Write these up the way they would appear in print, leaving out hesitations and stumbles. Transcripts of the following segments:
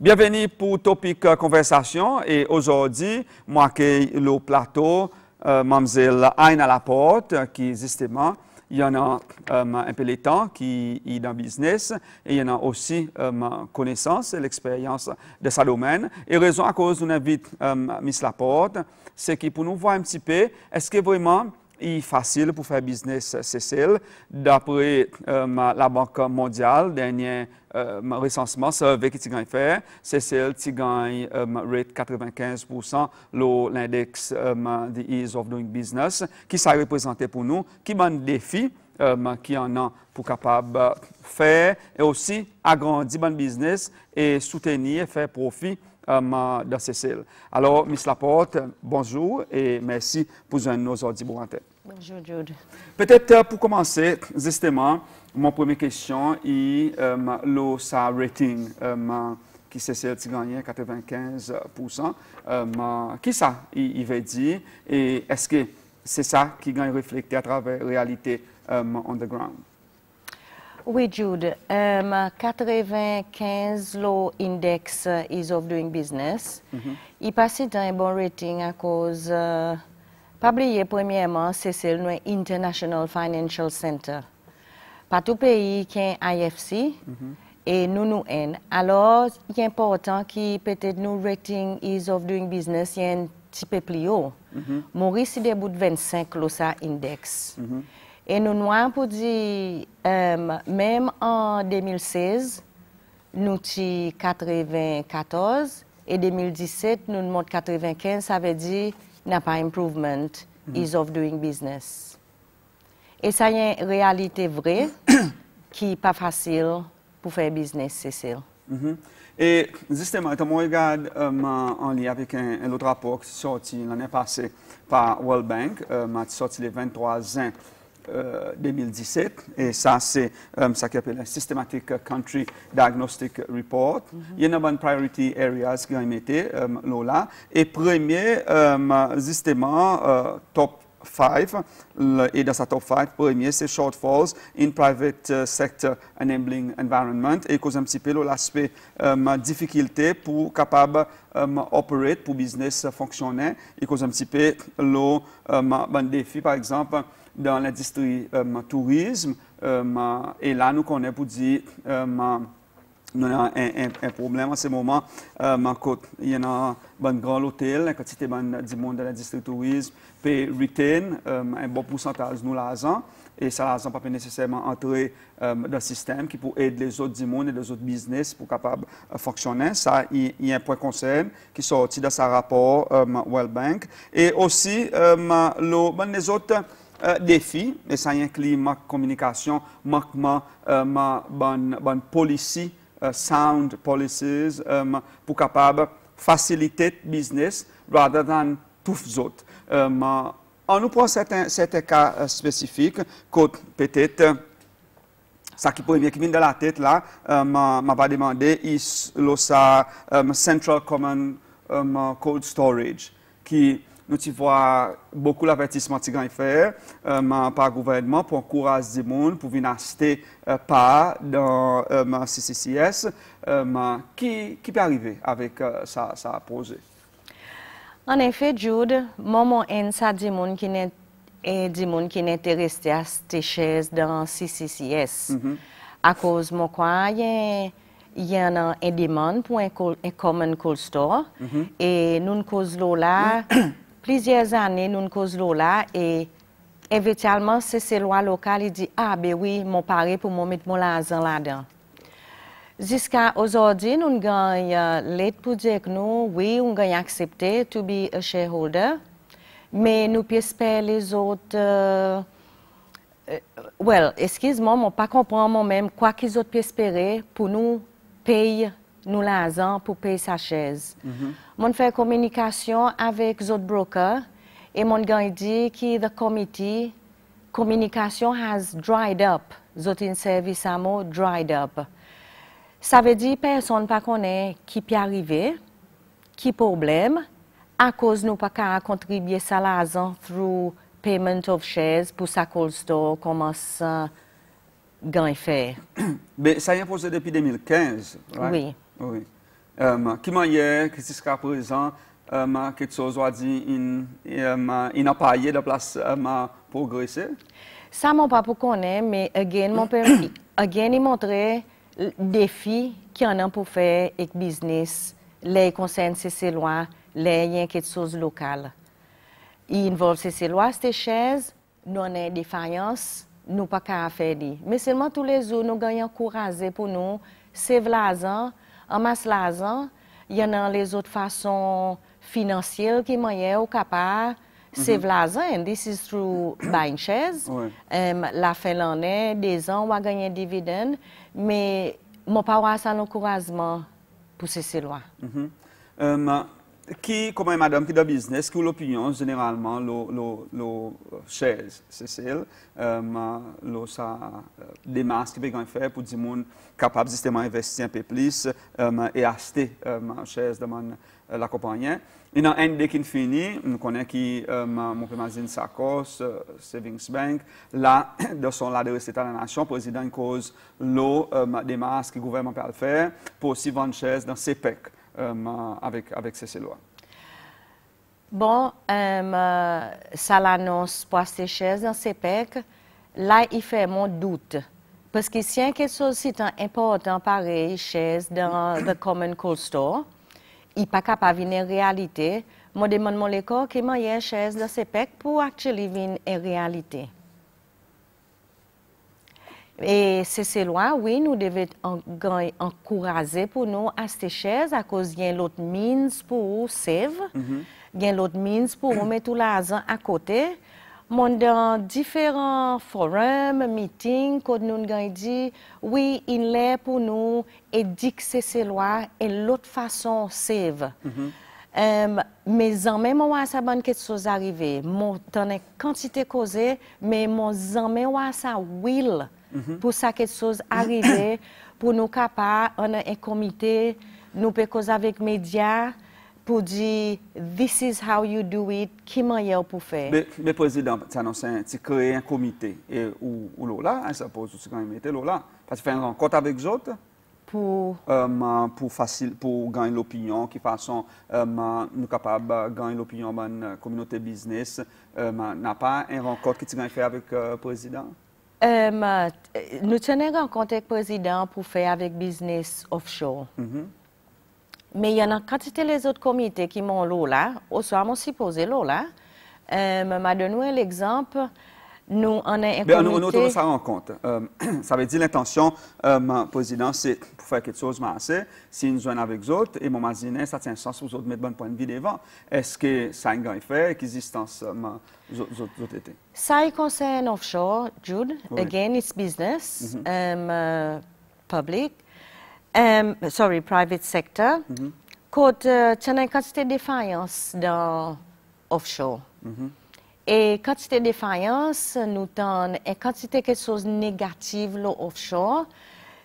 Bienvenue pour Topic Conversation et aujourd'hui, moi accueille le plateau Mademoiselle Aina Laporte qui justement, il y en a un peu de temps qui est dans le business et il y en a aussi connaissance et l'expérience de sa domaine. Et raison à cause nous invite Miss Laporte, c'est que pour nous voir un petit peu, est-ce que vraiment il est facile pour faire business CCL d'après la Banque mondiale, dernier recensement, survey qui gagne faire, CCL qui gagne rate 95%, l'index the ease of doing business, qui ça représenté pour nous, qui m'a un défi qui en a pour capable faire et aussi agrandir le business et soutenir et faire profit dans CCL. Alors, Miss Laporte, bonjour et merci pour joindre nos auditeurs. Bonjour, Jude. Peut-être pour commencer, justement, mon première question est le rating qui CCL qui gagne 95%. Qui ça il veut dire et est-ce que c'est ça qui gagne reflété à travers la réalité on the ground? Oui, Jude. 95, l'index Ease of Doing Business. Il passe dans un bon rating à cause, pas oublier premièrement, c'est le International Financial Center. Pas tout pays qui est IFC et nous. Alors, il est important que peut-être nous rating Ease of Doing Business est un petit peu plus haut. Maurice est debout de 25, ça index. Et nous avons pour dire, même en 2016, nous avons 94 et 2017, nous avons 95, ça veut dire qu'il n'y a pas improvement, ease of doing business. Et ça y est une réalité vraie qui n'est pas facile pour faire business, Cécile. Et justement, quand on regarde en lien avec un autre rapport qui est sorti l'année passée par World Bank, qui est sorti le 23 juin 2017, et ça c'est ça qui appelle un Systematic Country Diagnostic Report. Il y a une priority areas qui ont été là. Et premier, justement, top 5, et dans sa top 5, premier c'est shortfalls in private sector enabling environment, et cause un petit peu l'aspect difficulté pour capable opérer, pour business fonctionner, et cause un petit peu le défi, par exemple, dans l'industrie tourisme, et là, nous connaissons pour dire nous avons un problème en ce moment. Il y a un grand hôtel, une quantité de monde dans l'industrie tourisme, peut retain un bon pourcentage de l'argent, et ça, l'argent pas nécessairement entrer dans le système qui peut aider les autres du monde et les autres business pour capable fonctionner. Ça, il y a un point concern qui est sorti dans ce rapport World Bank. Et aussi, les autres défis, et ça inclut ma communication, manquement, bonne policy, sound policies, pour capable faciliter le business rather than tous les autres. On nous prend certains cas spécifiques, que peut-être, ça qui vient dans la tête là, m'a pas demandé, est le Central Common Cold Storage, qui nous voyons beaucoup d'avertissements qui sont faits par le gouvernement pour encourager les gens pour venir acheter pas dans CCCS. Qui peut arriver avec ça projet? En effet, Jude, moment ça dit gens qui n'est intéressé à acheter chaises dans CCCS. À cause de quoi il y a une demande pour un common cold store et nous cause là plusieurs années nous cause là et éventuellement c'est loi locale il dit ah ben oui mon pari pour moi mettre mon l'argent là-dedans. Jusqu'à aujourd'hui, nous gagnons l'aide pour dire que nous, oui, on gagne accepté to be a shareholder, mais nous pouvons espérer les autres. Excuse-moi, je ne pas comprendre moi-même quoi qu'ils autres peuvent espérer pour nous payer nous l'argent pour payer sa chaise. On fait communication avec les autres brokers et mon gagne dit que the committee communication has dried up. Les autres services à moi dried up. Ça veut dire que personne ne connaît qui peut arriver, qui problème, à cause nous pas qu'à contribuer à l'argent through payment of shares pour sa cold store commence à gagner faire. Mais ça a été posé depuis 2015, right? Oui. Oui. Qui manière, que jusqu'à présent, quelque chose a dit, il n'a pas eu de place à progresser? Ça m'a pas pour connaître, mais again, il montre le défi qu'il y en a pour faire avec business, les concerne ces lois, les y a quelque chose local. Il involve ces lois, ces chaises, nous avons des défaillances, nous pas qu'à faire. Mais seulement tous les jours, nous gagnons courage pour nous, c'est l'argent, en masse l'argent, il y en a les autres façons financières qui sont capables. C'est l'argent, and this is through buying shares. Ouais. La fin de l'année, des ans, on va gagner des dividendes, mais mon pas ça l'encouragement pour ces lois. Qui, comme madame qui est dans le business, qui a l'opinion généralement, le chaise, c'est celle, ça démarche qui peut faire pour dire que capable justement d'investir un peu plus et acheter chaise de la compagnie. Il y a un des qui finit, on connaît qui mon imagine Sakos, Savings Bank, là, de son là de l'État de la Nation, président cause l'eau démarche que le gouvernement peut faire pour aussi vendre chaise dans CPEC. Avec ces lois. Bon, ça l'annonce pour ces chaises dans CPEC, là, il fait mon doute. Parce que si il y a quelque chose si important, pareil, chaise dans le Common Cold Store, il n'est pas capable de venir en réalité. Je demande mon école qui m'a une chaise dans CPEC pour actually venir en réalité. Et ces lois, oui, nous devons encourager pour nous acheter chaises à cause qu'il y a l'autre means pour save, il y a l'autre means pour mettre tout l'argent à côté. Dans différents forums, meetings, quand nous avons dit, oui, il est pour nous édicter ces lois et l'autre façon save. Mes amis, moi, ça bonne quelque chose arrivé. Mon temps est quantité causée, mais mon amis, ça will. Pour ça, quelque chose arriver, pour nous capables, on a un comité, nous pouvons causer avec les médias pour dire this is how you do it, qui m'a pour faire. Mais président, tu crées un comité et où là, ça pose aussi quand même été là, parce que faire une rencontre avec les autres. Pour gagner l'opinion, qui façon nous capables de gagner l'opinion de la communauté business, n'a pas une rencontre que tu as fait avec le président? Nous tenons rencontre avec le président pour faire avec business offshore. Mais il y en a quantité les autres comités qui m'ont là, au soir m'ont supposé là. M'a donné l'exemple. Nous, on a un comité... On autour sa rencontre. Ça veut dire l'intention, président, c'est pour faire quelque chose assez. Si nous joignons avec les autres, et mon imaginer, ça tient sens pour les autres mettre bon point de vue devant. Est-ce que ça a un effet, qu'existence les autres étaient? Ça concerne offshore, Jude. Oui. Again, it's business, public, private sector. Quand il y a une quantité de défaillance dans offshore. Et quantité de défaillance, nous avons une quantité de quelque chose de négatif offshore,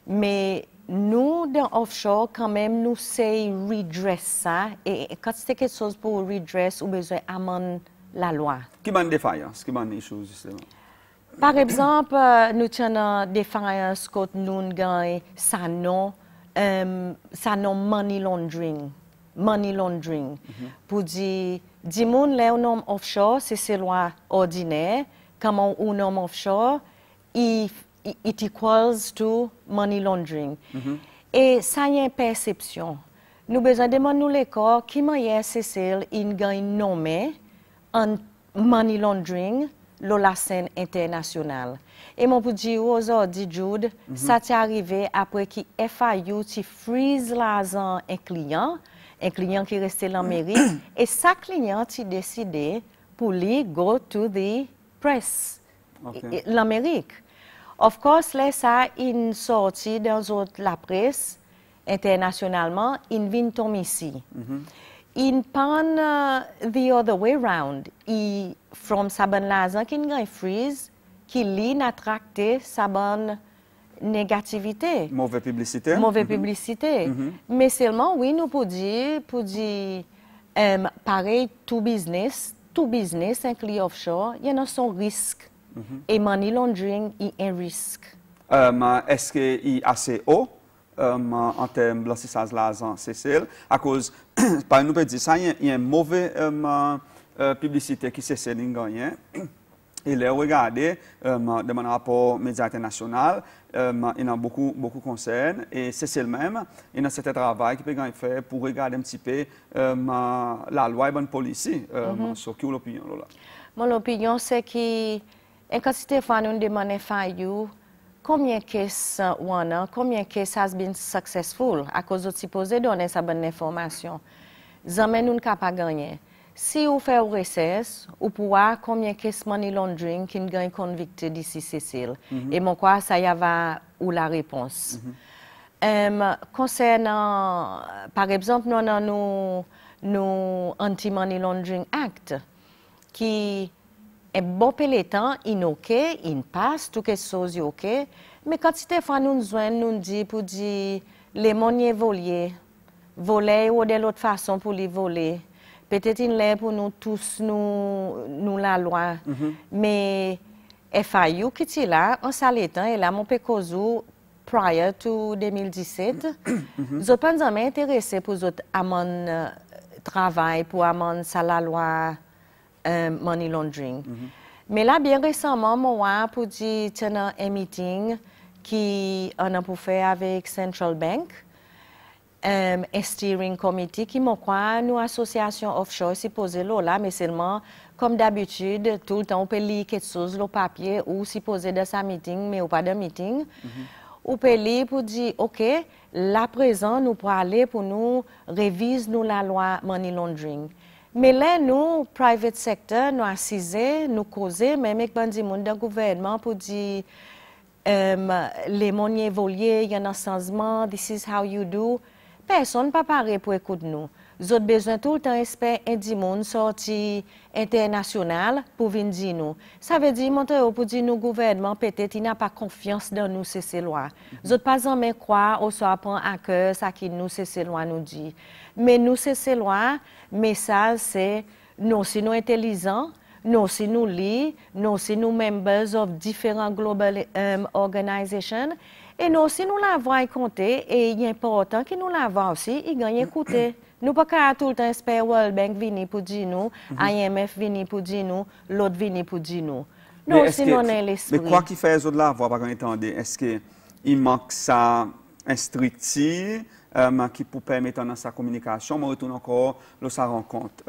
mais nous, dans offshore, quand même, nous savons redress ça. Et quantité de quelque chose pour redress, ou besoin d'amender la loi. Qui m'a une défaillance? Qui m'a une chose, justement? Par exemple, nous avons une défaillance quand nous avons ça non money laundering. Money laundering. Pour dire, du monde là, un homme offshore, c'est ces lois ordinaires. Comme un homme offshore, it equals to money laundering. Et ça y a une perception. Nous besoin demander nous l'école qui m'a Cécile il gagne nommé en money laundering la scène internationale. Et mon pour dire aujourd'hui Jude, ça t'est arrivé après qu'il FIU tu freeze l'argent un client qui restait en Amérique et sa client a décidé pour lui go to the press l'Amérique. Of course là ça une sortie dans la presse internationalement in vient tomber ici. In pan the other way round, from sa bonne l'argent qui gagne freeze qui lui n'attracte sa bonne négativité. Mauvaise publicité. Mauvaise publicité. Mais seulement, oui, nous pouvons dire pareil, tout business, inclus offshore, il y a son risque. Et money laundering, il y a un risque. Est-ce qu'il est assez haut en termes de blanchissage de l'argent, Cécile, à cause, par nous peut dire ça, il y a une mauvaise publicité qui Cécile gagne. Et les regarder de mon rapport média international, il y a beaucoup concerne et c'est le même. Il y a certain travail qui peut faire pour regarder un petit peu la loi et bonne police sur qui l'opinion là. Mon opinion c'est que quand c'était fois nous demandons faillu combien de cases has been successful à cause de supposé donner sa bonne information. Jamais nous ne capable gagner. Si vous faites recess, vous pouvez combien de money laundering qui gagne convicté d'ici Cécile. Et mon quoi, ça y va ou la réponse. Concernant, par exemple, nous avons nos Anti-Money Laundering Act qui est bon pélétant, il ok, il passe, toutes les choses ok. Mais quand c'était fois nous dit pour dire les monnaies voler ou de l'autre façon pour les voler. Peut-être il est pour nous tous, nous la loi. Mais FIU qui est là, en salétant, et là, mon pécozou, prior to 2017, je ne pas intéressé pour votre amende travail, pour amende la loi money laundering. Mais là, bien récemment, moi, pour dire, tiens, un meeting qui on a pour faire avec Central Bank, un steering committee qui m'a quoi nous association offshore si posé là mais seulement comme d'habitude tout le temps on peut lire quelque chose le papier ou si posé dans sa meeting mais ou pas de meeting on peut lire pour dire OK là présent nous pour aller pour nous réviser nous la loi money laundering mais là nous private sector nous assiser nous causer même avec bandi monde dans gouvernement pour dire les monnaies voliées il y a un changement this is how you do. Personne ne peut parler pour écouter nous. Nous avons besoin tout le temps d'espérer un monde sorti international pour venir dire nous. Ça veut dire pour dire nous gouvernement peut-être il n'a pas confiance dans nous ces lois. Nous n'avons pas jamais croire ou soit prendre à cœur ça qui nous ces lois nous dit. Mais nous ces lois, message c'est nous si nous intelligents, nous si nous lis, nous si nous members of different global organizations. Et nous aussi, nous l'avons compté, et il est important que nous l'avons aussi, il gagne écouter. Nous ne pouvons pas tout le temps espérer World Bank venir pour dire nous, IMF venir pour dire nous, l'autre venir pour dire nous. Nous aussi, nous avons l'esprit. Mais quoi qui fait les autres la voix, par exemple, est-ce qu'il manque ça instructif qui peut permettre dans sa communication, mais retourne encore dans sa rencontre,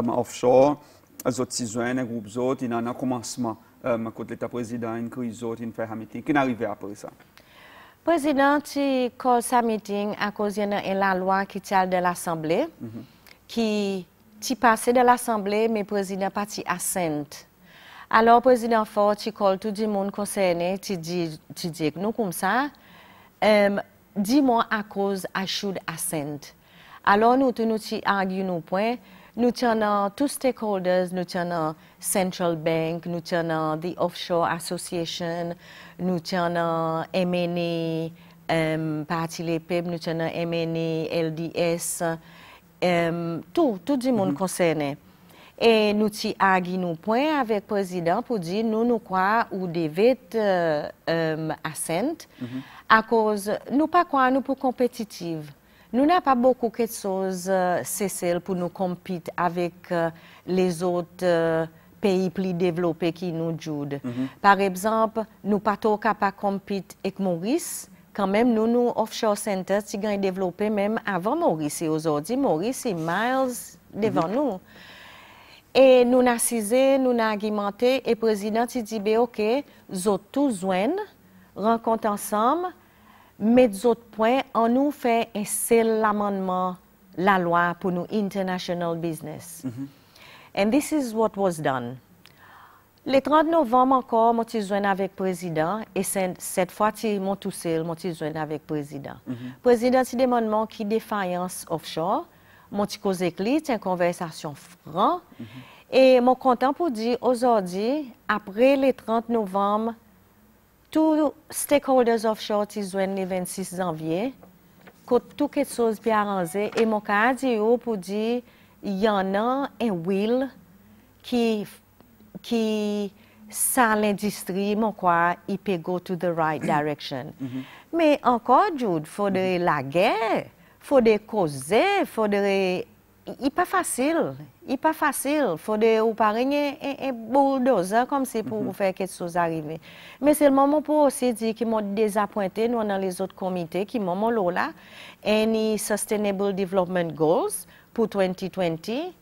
offshore, les autres citoyens, les groupes autres, il y a un commencement. Quand l'État président une crise autre, une fait un meeting, qui n'arrive après ça. Le président a call sa meeting à cause de la loi qui tient de l'Assemblée, qui passé de l'Assemblée, mais le président pas assent. Alors, le président fort, il call tout le monde concerné, il dit que nous comme ça, dis-moi à cause I should assent. Alors, nous arguons nos points. Nous tenons tous stakeholders, nous tenons Central Bank, nous tenons the Offshore Association, nous tenons MNE, Parti Les Peuples, nous tenons MNE, LDS, tout le monde concerné. Et nous avons nos points avec le président pour dire nous croyons ou devez assent à cause nous pas quoi nous pour compétitive. Nous n'avons pas beaucoup de choses, Cécile, pour nous compétir avec les autres pays plus développés qui nous jouent. Par exemple, nous ne sommes pas capables de compétir avec Maurice. Quand même, nous, Offshore Center, qui avons développé même avant Maurice. Et aujourd'hui, Maurice est miles devant nous. Et nous avons assisé, nous avons argumenté, et le président a dit, OK, nous avons tous joindre, rencontre ensemble, mais d'autres points, on nous fait un seul amendement, la loi pour nous international business. And this is what was done. Le 30 novembre encore, je suis avec le président et cette fois, je suis avec le président. Le président, c'est des amendements qui défaillance offshore. Je suis causé avec une conversation franche. Et je suis content pour dire aujourd'hui, après le 30 novembre, tous les stakeholders offshore qui sont le 26 janvier, que tout quelque chose bien arrangé. Et mon cas dit pour dire il y en a un will qui ça l'industrie, mon quoi, il peut go to the right direction. Mais encore, Jude, faudrait la guerre, faudrait causer, faudrait... Il n'est pas facile. Il n'est pas facile. Il faudrait ou pas un bulldozer comme c'est pour faire quelque chose arriver. Mais c'est le moment pour aussi dire qu'ils m'ont désappointé, nous, dans les autres comités, qui m'ont là, any Sustainable Development Goals pour 2020,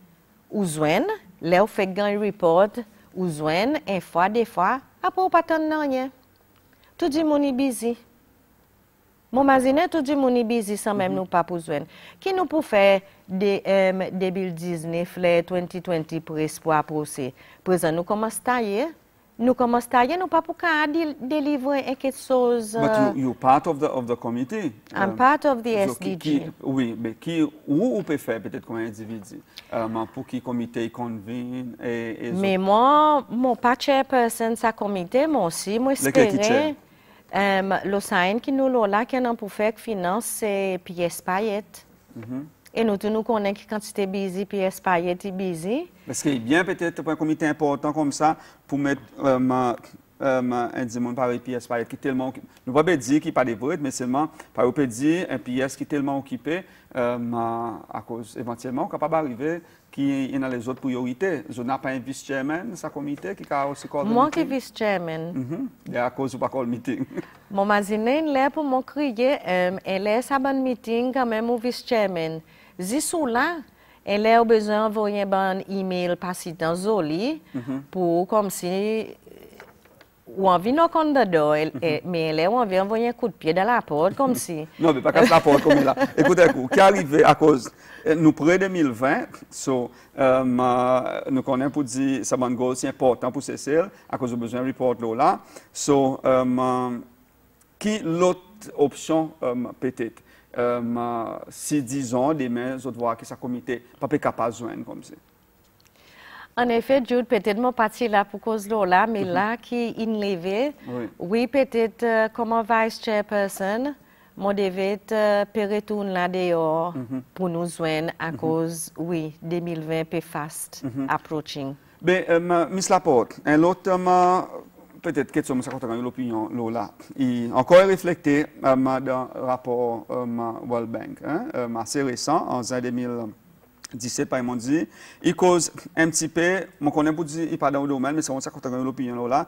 ou joindre, là, on fait un report, ou joindre, une fois, des fois, après, on pas attendre rien. Tout le monde est busy. Mon mazine, tout le monde est busy sans même nous pas besoin. Qui nous peut faire des 2019, 2020 pour espoir procès? Présent, nous commençons à tailler. Nous commençons à tailler, nous pas pour délivrer quelque chose. But you're part of the committee. I'm part of the so SDG. Oui, mais où peut faire peut-être comme individu pour qui comité convene et mais moi, mon pas chairperson sa comité, moi aussi, moi espérais. Le sign qui nous là, qui a pour faire finance, c'est PS Payet. Et nous connaissons que quand c'était busy, PS Payet est busy. Parce qu'il est bien peut-être pour un comité important comme ça, pour mettre un dimanche par PS Payet qui est tellement... Nous ne pouvons pas dire qu'il n'y a pas de votes, mais seulement, par peut dire un PS qui est tellement occupé, à cause, éventuellement, capable d'arriver qui est dans les autres priorités. Je n'ai pas un vice-chairman, sa comité, qui a aussi coordonné. Moi qui suis vice-chairman. Et à cause du pas le meeting. Mon mazine, là, pour mon crier, elle est sa bonne meeting quand même au vice-chairman. Zissou là, elle a besoin d'envoyer un bon email passé dans Zoli pour comme si ou envie de compte dedans, mais elle a envie d'envoyer un coup de pied dans la porte comme si. Non, mais pas qu'à la porte comme là. Écoutez, qui est arrivé à cause nous près 2020, nous connaissons pour dire que ça c'est important pour Cécile à cause du besoin de report là. Qui l'autre option peut-être? Si disons demain, je dois que ce comité pas capable de joindre comme ça. En effet, Jude, peut-être mon parti là pour cause de là, mais là qui est levé, oui, peut-être comme vice-chairperson, moi devais retourner là dehors pour nous joindre à cause, oui, 2020 est fast approaching. Ben, Miss Laporte, un autre peut-être question, mais ça compte l'opinion là. Il encore réfléchi dans le rapport World Bank, assez récent, en 2017, par exemple, dit, il cause un petit peu, je connais pour dire, il pas dans le domaine, mais c'est ça compte l'opinion là,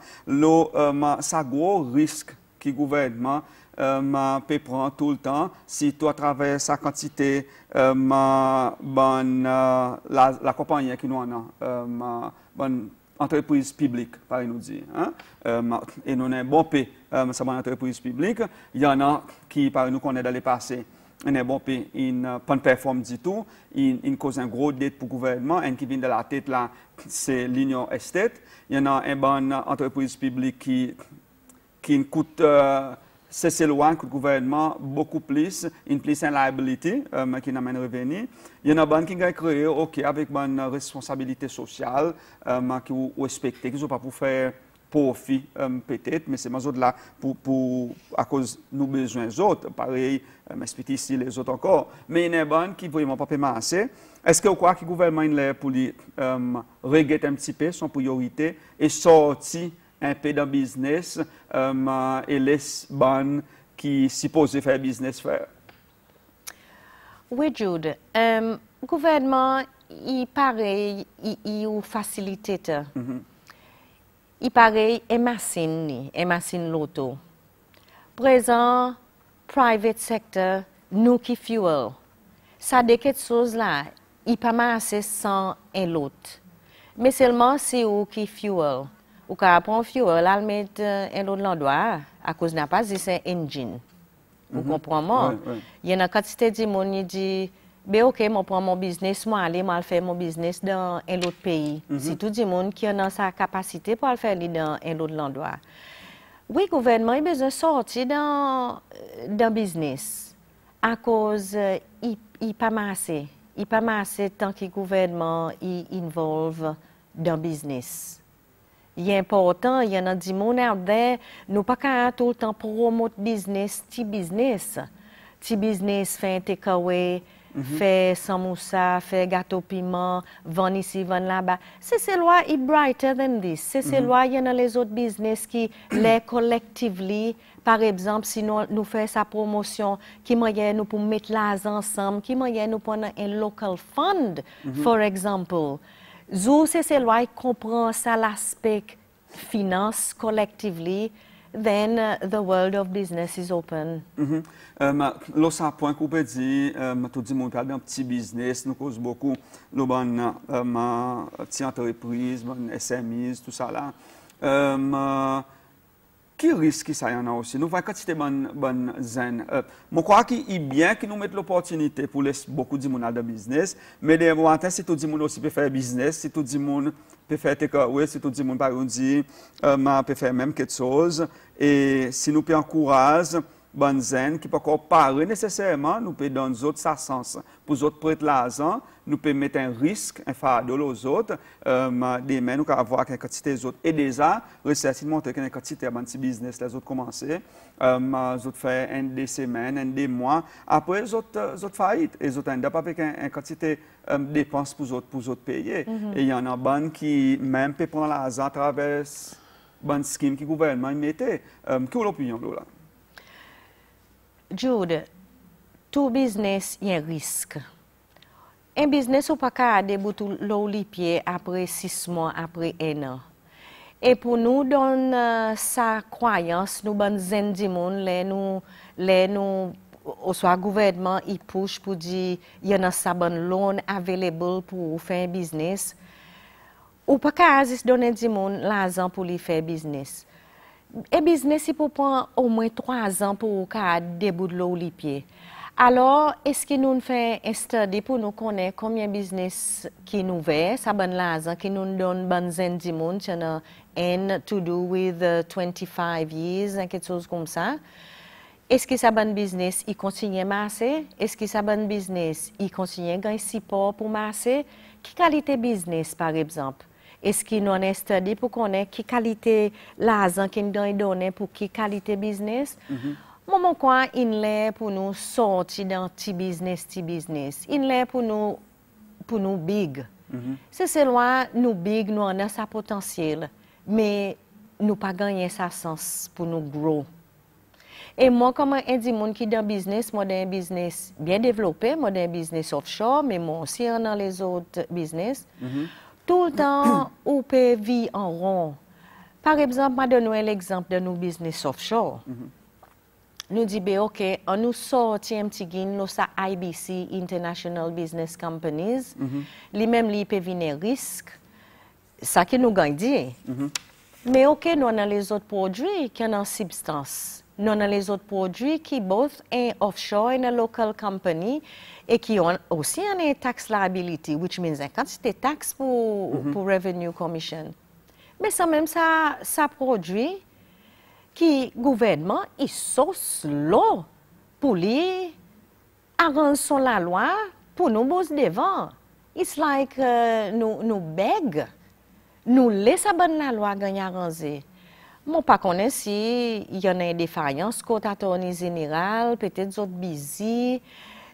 ça gros risque que le gouvernement peut prendre tout le temps si tu travers sa quantité la compagnie qui nous en a entreprise publique, par nous dire. Et nous avons un bon pays, c'est une entreprise publique. Il y en a qui, par nous, connaissent dans le passé, un bon pays, ils ne performent pas du tout, ils causent un gros dette pour le gouvernement, et qui vient de la tête là, c'est l'Union Estate. Il y en a une bonne entreprise publique qui coûte, c'est loin que le gouvernement beaucoup plus, une liability qui n'amène revenu. Il y en a une qui a créé avec une responsabilité sociale qui respecte, qui ne sont pas pour faire profit peut-être, mais c'est là à cause de nos besoins autres. Pareil, m'explique ici les autres encore. Mais il y en a une qui ne vraiment pas payer assez. Est-ce que vous croyez que le gouvernement est pour regretter un petit peu son priorité et sortir un peu dans le business et les bonnes qui supposent faire business faire? Oui, Jude. Le gouvernement, il paraît, il est facilitateur. Il paraît une machine l'auto. Présent, private sector, nous qui fuel. Ça de quelque chose là, il pas assez sans un l'autre. Mais seulement si vous qui fuel. Ou quand on fuel, elle met un autre endroit à cause n'a pas c'est un engine. Vous comprenez? Il y a une quantité de monde qui dit ben ok, moi prends mon business, moi aller faire mon business dans un autre pays. C'est tout le monde qui a sa capacité pour le faire dans un autre endroit. Oui, le gouvernement a besoin de sortir dans le business à cause il pas assez. Il pas assez tant que le gouvernement involve dans le business. Il est important, il y en a des gens out there, nous pas qu'à tout le temps promouvoir business, petit business fait un takeaway, faire samoussa, faire gâteau piment, vendre ici, vendre là-bas. Ces lois sont brighter than this. Ces lois, il y en a les autres business qui, les collectively, par exemple, si nous faisons sa promotion, qui moyen nous pour mettre l'argent ensemble, qui moyen nous prendre un local fund, for example. Ces lois comprennent ça l'aspect finance collectively, then the world of business is open. L'autre point qu'on peut dire, tout le monde parle d'un petit business, nous cause beaucoup, le bon petite entreprise, bon SMEs, tout ça là. Qui risque ça y en a aussi? Nous voyons quantité bonne zen. Je crois qu'il est bien que nous mettons l'opportunité pour laisser beaucoup de monde dans le business, mais des fois, si tout le monde aussi peut faire business, si tout le monde peut faire takeaway, si tout le monde par exemple peut faire même quelque chose, et si nous pouvons encourager bonne zen qui peut encore parler nécessairement, nous pouvons donner aux autres sa sens. Pour les autres prêter l'argent, nous pouvons mettre un risque, un fardeau aux autres, demain nous pouvons avoir une quantité des autres. Et déjà, recherche montre qu'il y a une quantité de petits business, les autres commencent, les autres font des semaines, des mois, après les autres faillites, et les autres endent avec une quantité de dépenses pour les autres payer. Et il y en a bonnes qui même peuvent prendre l'argent à travers bonne scheme que le gouvernement mettait. Quelle est l'opinion là? Jude, tout business y a un risque. Un business ou pas qu'à débouter l'eau les pieds après 6 mois, après 1 an. Et pour nous, dans sa croyance, nous bonnes zen du monde, nous, au soit gouvernement, il push pour dire, il y en a sa bonne loan available pour faire un business. Ou pas qu'à donner du monde l'argent pour lui faire business. Et business, il peut prendre au moins 3 ans pour débouter l'eau les pieds. Alors, est-ce que nous faisons un study pour nous connaître combien de business qui nous veut, ça bonne l'argent, qui nous donne bonne zen du monde, qui a un to do with 25 years, quelque chose comme ça. Est-ce que ça bon business, il continue à marcher? Est-ce que ça bon business, il continue à gagner support pour marcher? Quelle qualité business, par exemple? Est-ce qu'il y a un study pour connaître quelle qualité l'argent qu'il nous donne pour quelle qualité business? Moment quoi, il est pour nous sortir dans petit business. Il est pour nous big. C'est loin, nous big, nous avons sa potentiel, mais nous pas gagné sa sens pour nous grow. Et moi, comme un des gens qui est dans business, moi dans un business bien développé, moi dans un business offshore, mais moi aussi dans les autres business. Tout le temps, on peut vivre en rond. Par exemple, je donne l'exemple de nos business offshore. Nous disons, OK, on nous sort un petit gain, nous ça IBC, International Business Companies. Lui-même, lui peut venir risque. Ça qui nous gagne. Mais OK, nous avons les autres produits qui ont une substance. Nous avons les autres produits qui both sont offshore et une local company et qui ont aussi une tax liability, which means une quantité de taxes pour revenue commission. Mais ça même ça produit qui gouvernement il sauce l'eau pour lui arranger la loi pour nous bosser devant. It's like nous beg, nous laissons la loi gagner arranger. Moi, pas connais si il y en a une défaillance côté attorney général, peut-être d'autres busy,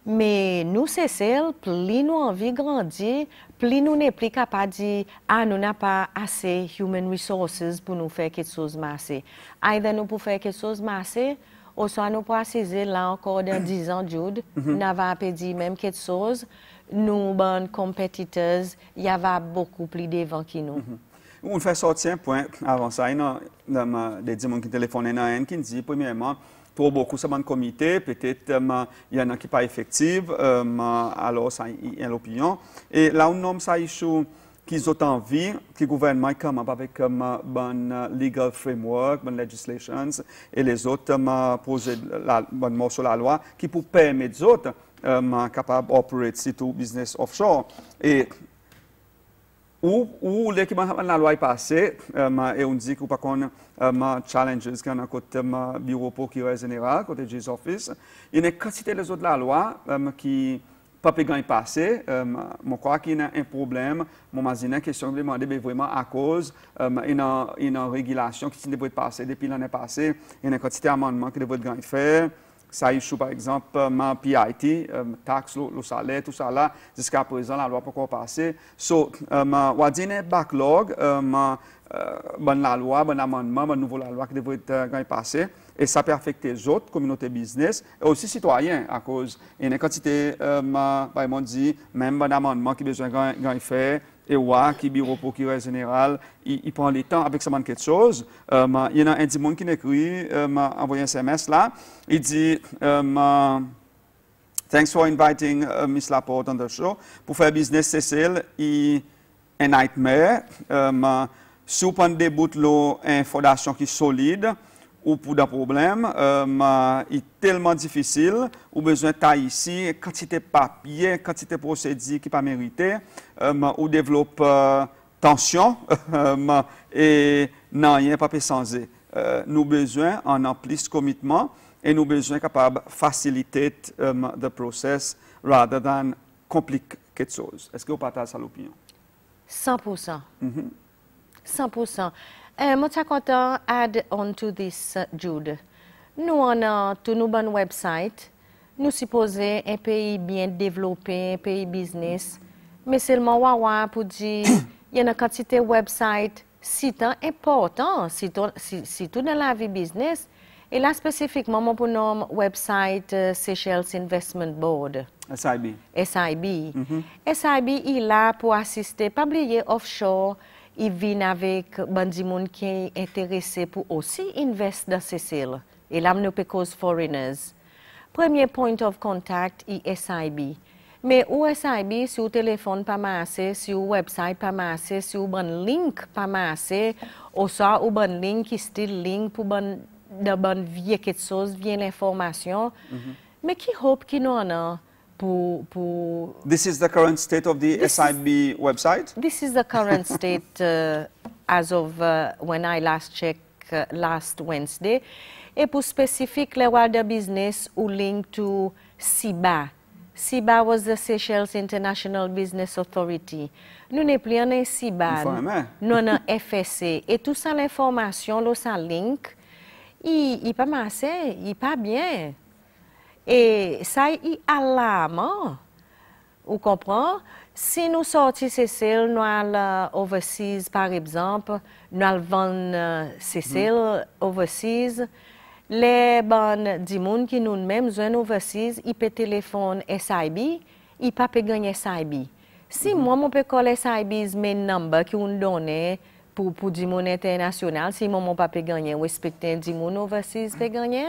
mais nous c'est celle, plus nous envie grandir, plus nous n'est plus capable de dire ah nous n'a pas assez human resources pour nous faire quelque chose masser. Either nous pour faire quelque chose masser, ou soit nous pour assiser là encore dans 10 ans Jude, nous avons dit même quelque chose, nous bonnes competitors, il y avait beaucoup plus devant que nous. On fait sortir un point avant ça. Il y a des gens qui téléphonent qui disent, premièrement, trop beaucoup de ce comité, peut-être il y en a qui ne sont pas effectifs, alors ça il y a l'opinion. Et là, on nomme ça issue qu'ils ont envie, que le gouvernement come avec un bon legal framework, bonne legislation, et les autres posent la bonne mot sur la loi qui pour permettre aux autres capables d'opérer tout business offshore. Et ou l'équipement de la loi est passée, et on dit qu'il n'y a pas de challenges qui ont côté bureau procureur général, côté justice office. Il y a une quantité de autres la loi qui pas gagner passé. Je crois qu'il y a un problème. Je m'imagine une question de demander vraiment à cause d'une régulation qui devrait passer depuis l'année passée. Il y a une quantité d'amendements qui devraient gagner faire. Ça issue, par exemple, ma PIT, taxe, le salaire, tout ça là, jusqu'à présent, la loi pas encore passée. So, on dit un backlog, bonne la loi, bon amendement, bon nouveau la loi qui devrait être passé. Et ça peut affecter les autres communautés business et aussi citoyens à cause il y a une quantité, par dit, même bon amendement qui besoin de faire. Et ouais, qui bureau procureur général, il prend le temps avec seulement quelque chose. Il y a un monde qui écrit, m'a envoyé un SMS là, il dit Thanks for inviting Miss Laporte on the show. Pour faire business Cécile, il un nightmare. Si vous prenez des bouts une fondation qui est solide, ou pour des problèmes, il est tellement difficile, ou besoin de ici, quantité de papier, quantité de procédures qui ne pas mérité, ou développe tension, et non, il n'y a pas changer. Nous besoin en plus de commitment, et nous besoin capable de faciliter le process rather than compliquer quelque chose. Est-ce que vous partagez l'opinion? 100%. 100%. Moi, je suis content add on to this, Jude. Nous, on a tout nos bon website. Nous supposons un pays bien développé, un pays business. Mais seulement Wawa pour dire, il y a une quantité de website, c'est important, surtout dans la vie business. Et là, spécifiquement, mon nom website Seychelles Investment Board. SIB. SIB. SIB, il est là pour assister, pas oublier offshore. Il vient avec des gens qui sont intéressés pour aussi investir dans Seychelles. Et là, nous cause foreigners. Premier point of contact est SIB. Mais au SIB, si vous téléphone pas assez, si vous website pas assez, si vous avez un link pas assez, ou soit vous avez un link qui est style link pour de bonne vie quelque chose, vient l'information. Mais qui hope qu'il nous en a pour This is the current state of the SIB website? This is the current state as of when I last checked last Wednesday. Et pour spécifique, les Wilder Business ou link to SIBA. SIBA was the Seychelles International Business Authority. Nous n'avons plus un SIBA, nous avons un FSC. Et tout ça, l'information, là, ça link, il n'est pas massé, il n'est pas bien. Et ça est alarmant. Vous comprenez? Si nous sortons Seychelles, nous allons overseas, par exemple, nous allons vendre Seychelles overseas, les bonnes du monde qui nous même jouent overseas, ils peuvent téléphoner SIB, ils peuvent pas gagner SIB. Si moi, je peux coller SIB's main number qui nous donne pour du monde international, si moi, je ne peux pas gagner, respecter du monde overseas, peut gagner.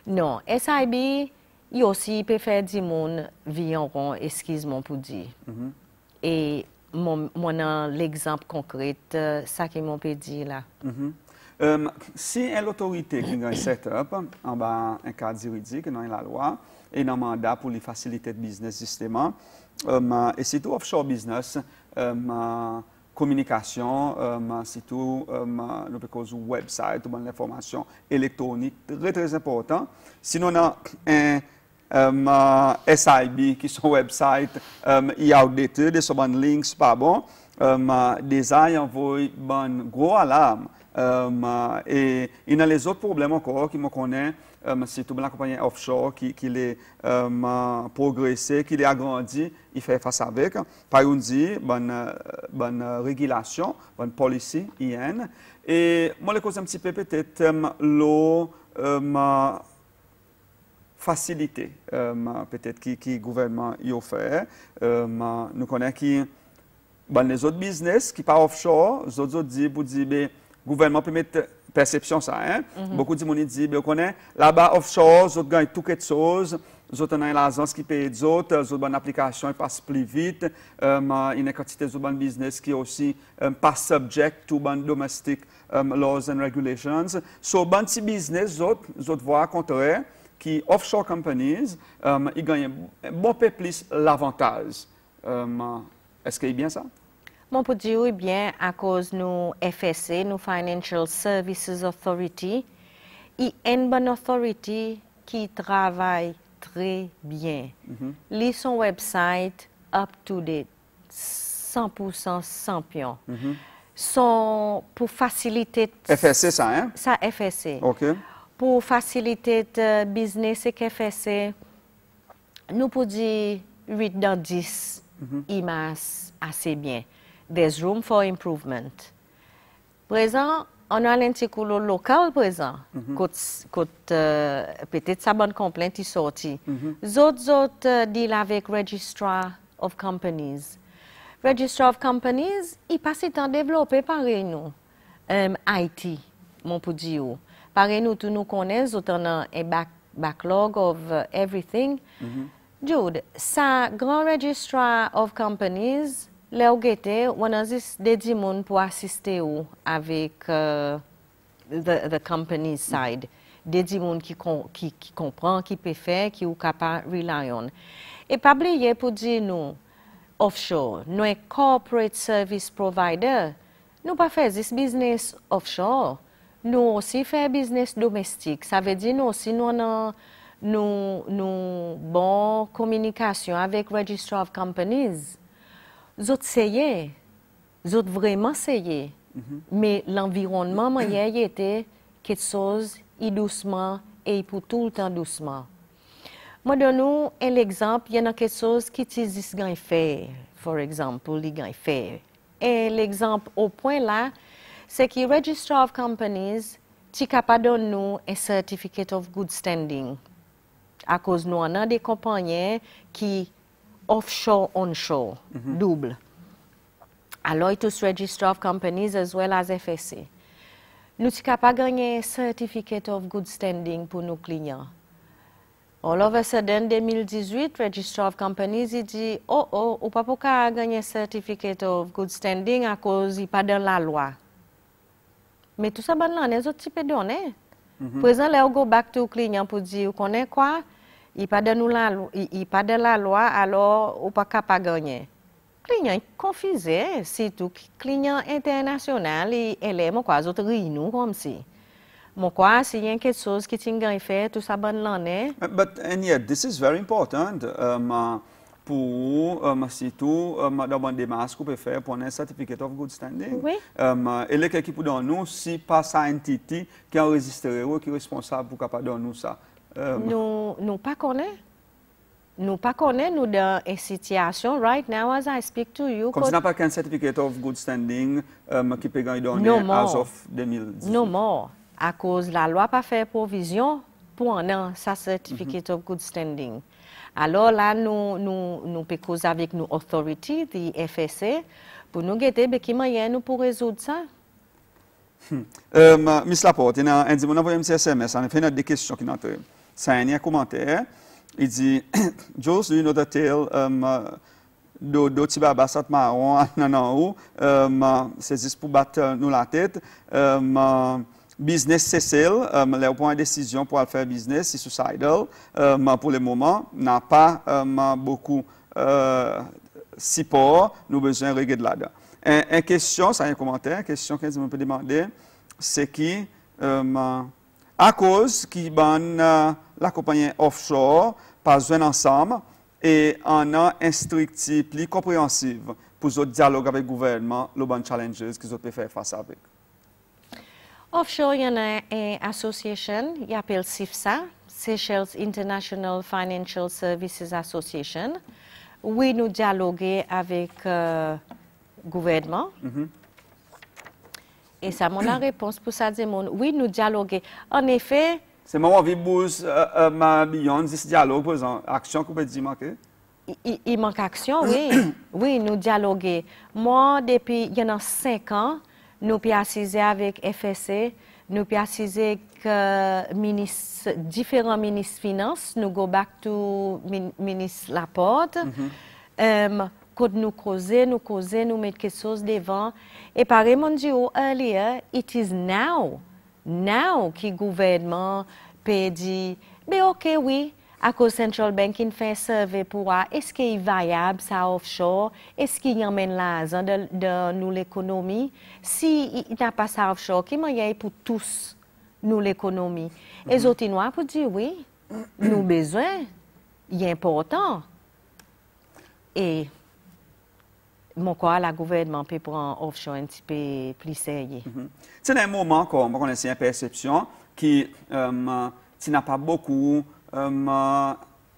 Non, SIB, il aussi peut faire du monde environ, excuse-moi pour dire. Et mon l'exemple concret, ça qui m'ont peut dire là. Si l'autorité qui a un setup, en bas un cadre juridique dans la loi, et un mandat pour les faciliter le business justement, et surtout offshore business, communication, surtout le website, l'information électronique, très important. Sinon, on a un SIB qui sont website, il y a outdated, des links pas bon, déjà il envoie une grosse alarme. Et il y a les autres problèmes encore qui me connaissent, c'est toute la compagnie offshore qui est progressé, qui est agrandi, il fait face avec. Par exemple, bonne régulation, bonne policy, IN. Et moi, je cause un petit peu peut-être l'eau facilité, peut-être qui le gouvernement y a fait. Nous connaissons qui les autres business qui pas offshore, les autres disent pour dire le gouvernement peut mettre perception ça. Beaucoup de monde disent on connaît là-bas offshore, les autres gagnent tout quelque chose. Les autres ont une agence qui paye les autres, les autres ont une application qui passe plus vite. Il y a une quantité de business qui est aussi pas subject to domestic laws and regulations. So, petit business, les autres voient contraire, qui offshore companies, ils gagnent beaucoup plus l'avantage. Est-ce que c'est bien ça? Mon peut dire oui bien à cause de nos FSA, nos Financial Services Authority, il y a une bonne authority qui travaille très bien. Lis son website up to date, 100% champion. Son pour faciliter. FSC ça, hein? Ça FSC. OK. pour faciliter le business et FSC, nous pouvons dire 8 dans 10, il marche assez bien. There's room for improvement. Présent, on a l'anticoulot local présent, peut-être sa bonne complainte est sortie. Autres deal avec Registrar of Companies. Registrar of Companies, il passe temps développé par nous. IT, mon pour dire. Par nous, tout nous connaissons, autant un backlog of everything. Jude, sa grand Registrar of Companies, là où on a des gens pour assister avec the company side. Des gens qui comprennent, qui peuvent faire, qui sont capables de rely on. Et pas oublier pour dire nous, offshore, nous sommes corporate service provider, nous pas faire this business offshore. Nous aussi faire business domestique. Ça veut dire nous aussi nous bonne communication avec Registrar of Companies. Vous essayez, vous vraiment essayé, mais l'environnement moyen était quelque chose et doucement et pour tout le temps doucement. Moi donne un exemple, il y en a quelque chose qui utilise gain fait, par exemple, les gain fait. Et l'exemple au point là, c'est que Registrar of Companies est capable de donner un certificate of good standing. À cause nous on a des compagnies qui offshore, onshore, double. Alors, it is Registrar of Companies as well as FSC. Nous sommes capables de gagner un certificate of good standing pour nos clients. All of a sudden, en 2018, Registrar of Companies il dit ou pas pour gagner un certificate of good standing à cause il pas dans la loi. Mais tout ça, les autres types de données. Présent, là, on go back to client pour dire, vous connaissez quoi? Il pas dans la loi, alors ou pas capable de gagner. Client confusé, c'est tout. Client international, il est mon quoi, autres nous comme si. Mon quoi, s'il y a quelque chose qui t'ingagne fait, tout ça bonne l'année. And yet, this is very important pour si tout dans des masques qu'on peut faire pour un certificate of good standing. Oui. Et les qui pour dans nous, si pas sa entité qui est enregistré ou qui est responsable pour capable donner nous ça. Nous pas connaît. Nous pas connaît nous dans une situation right now as I speak to you. Comme si n'a pas qu'un certificate of good standing qui peut gagner donner as of 2010. No more. À cause la loi pas fait provision pour un sa certificate of good standing. Alors là nous peut causer avec nos authority, the FSA, pour nous guetter qui moyen nous pour résoudre ça. Miss Laporte, il y a un dit, on a envoyé un petit SMS, on a fait des questions qui n'entrent. Ça a un commentaire. Il dit, Jules, do you know the tale do petit baba sat marron nan ou c'est juste pour battre nous la tête. Business Cecil, là prend une décision pour faire business, c'est suicidal. Pour le moment, n'a pas beaucoup support, nous avons besoin de regarder là-dedans. Une question, ça a un commentaire, une question que je peux demander, c'est qui, à cause qui ban la compagnie offshore, pas besoin ensemble, et on a un structure plus compréhensive pour le dialogue avec le gouvernement, les bonnes challenges qu'ils peuvent faire face avec. Offshore, il y en a une association, il s'appelle SIFSA, Seychelles International Financial Services Association. Oui, nous dialoguons avec le gouvernement. Et ça, mon réponse pour ça, c'est oui, nous dialoguons. En effet, c'est moment où vous beyond ce dialogue, par exemple, action qu'on peut dire manquer? Il manque action, oui. Oui, nous dialoguons. Moi, depuis il y en a 5 ans, nous avons assisé avec FSC, nous avons assisé avec différents ministres des Finances, nous go back to ministre Laporte. Quand nous causons, nous mettons quelque chose devant. Et pareil, mon Dieu, earlier, it is now que le gouvernement peut dire, mais ok, oui, à cause Central Banking fait un survey pour voir est-ce qu'il est viable ça offshore, est-ce qu'il y emmène l'argent de nous l'économie. Si il n'a pas ça offshore, qui moyen pour tous nous l'économie. Et les autres noirs pour dire oui, nous besoin, il est important. Et mon quoi, le gouvernement peut prendre offshore un petit peu plus sérieux. C'est un moment, comme on a une perception, qui n'a pas beaucoup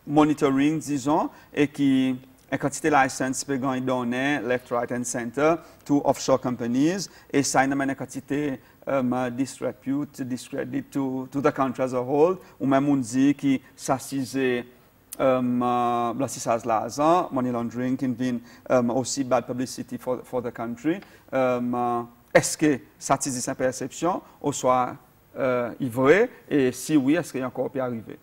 monitoring, disons, et qui une quantité de license peut gagner données left, right and center to offshore companies et ça amène une quantité discredit to the country as a whole ou même on dit qui s'assise blanchissage l'argent, money laundering qui vient aussi bad publicity for the country. Est-ce que ça c'est sa perception ou soit vrai et si oui, est-ce qu'il y a encore pu arriver?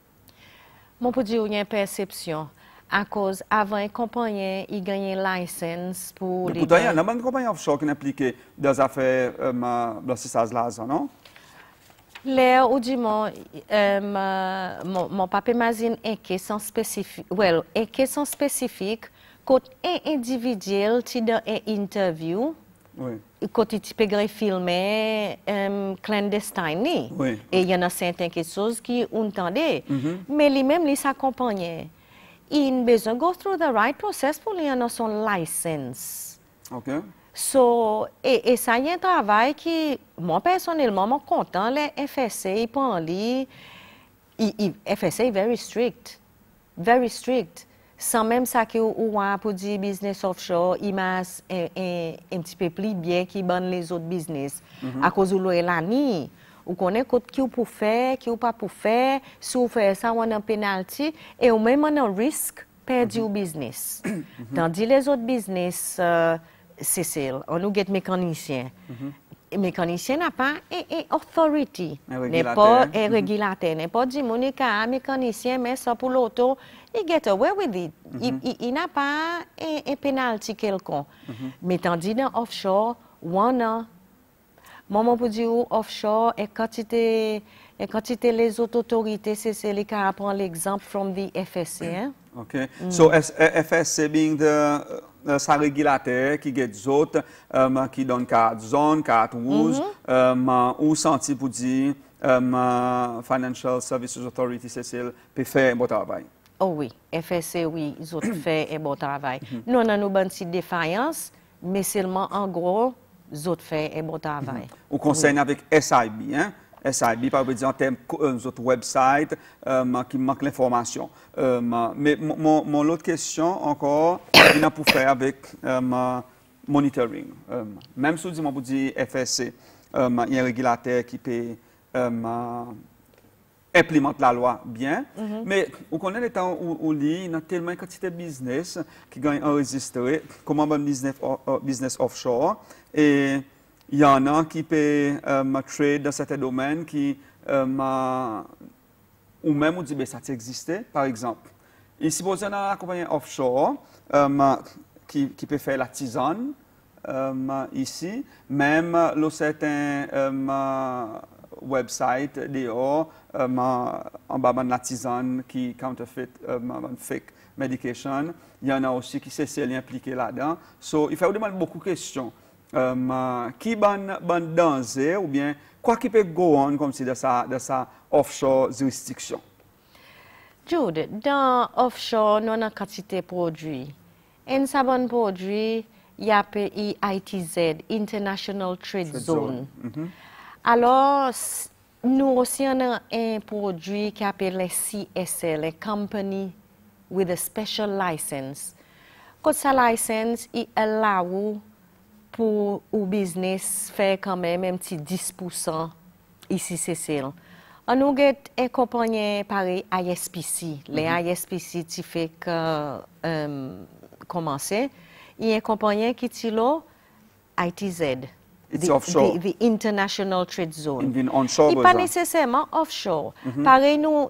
Mon peut dire qu'il y a une perception. À cause, avant, une compagnie, il gagnait une licence pour... Pourtant, il y a une compagnie offshore qui implique des affaires blanchissage l'argent, non? Là, au du mon papa imagine une question spécifique, une question spécifique, quand un individu qui dans une interview, quand il peut filmer clandestin, et il y en a certaines choses qui entendent, mais lui-même, il s'accompagne. Il a besoin de go through the right process pour lui avoir son license. Okay. So, et ça y est un travail qui, moi personnellement, je suis content. Le FSA, FSA est very strict. Sans même ça que pour dire business offshore, il m'a un petit peu plus bien qui ban les autres business. À cause de l'année. Vous connaissez ce que vous faire, ce que vous pas pour faire, si vous faites ça, on a un penalty, et au même on a un risque de perdre le business. Tandis les autres business, c'est on nous get mécanicien. Mécanicien n'a pas une authority, n'est pas un régulateur, n'est pas dit un mécanicien, mais ça pour l'auto, il get away with it. Il n'a pas un penalty quelconque. Mais tandis dans offshore, on a moi, je dire offshore, et quand les autorités, c'est les cas prendre l'exemple from the FSA. Okay. So FSA being sa régulateur qui get autres qui donne carte zone, carte rouge, ou senti pour dire Financial Services Authority, c'est peut faire un bon travail. Oh oui, FSA, oui, ils ont fait un bon travail. Nous, on a nos bonnes défaillances, mais seulement en gros, les autres fait un bon travail. On concerne avec SIB, hein? SIB, par exemple, en termes d'autres websites qui manquent l'information. Mais mon autre question encore, il a pour faire avec monitoring. Même si on dit FSC, il y a un régulateur qui peut implémenter la loi bien, mais on connaît les temps où il y a tellement de quantité de business qui gagnent enregistré, comme un business offshore, et il y en a qui peuvent trade dans certains domaines qui, ou même on dit que ça existe, par exemple. Et si vous avez une compagnie offshore qui peut faire la tisane ici, même le certain website dehors, en bas de la tisane qui counterfeit fake medication, il y en a aussi qui s'est impliqué là-dedans. So, il faut demander beaucoup de questions. Qui ban danger ou bien quoi qui peut go on comme si de sa offshore jurisdiction? Jude, dans offshore, nous avons une quantité de produits. Et ces bons produits, il y a ITZ, International Trade Zone. Alors, nous aussi avons un produit qui s'appelle CSL, a Company with a Special License. Quand sa license, il allow pour le business faire quand même un petit 10% ici, c'est ça. On a une compagnie pareil ISPC. Les ISPC, tu fais que commencer. Il y a une compagnie qui est là, ITZ. It's offshore. The International Trade Zone. In onshore. Il n'est pas nécessairement offshore. Pareil, nous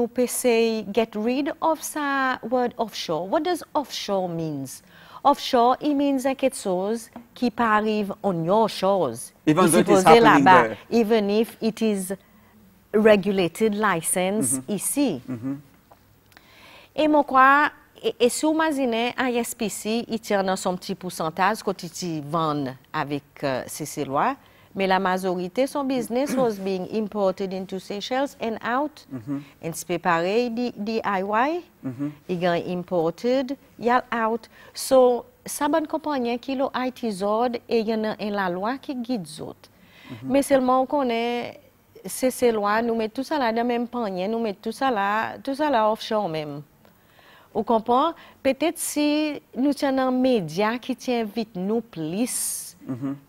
pouvons get rid of the word offshore. What does offshore mean? Offshore, it means quelque chose qui peut arriver on your shores. Even though it is happening there. Even if it is regulated license ici. Et moi, quoi, et si vous imaginez un ISPC, il tient dans son petit pourcentage quand il vend avec ces lois, mais la majorité, son business was being imported into Seychelles and out. Et c'est pareil, DIY, il est imported, il est out. So, ça bonne compagnie qui est IT Zod et il y en a la loi qui guide Zod. Mais seulement on connaît ces lois, nous mettons tout ça là dans le même panier, nous mettons tout ça là offshore même. Vous comprenez? Peut-être si nous avons un média qui tient vite nous plus,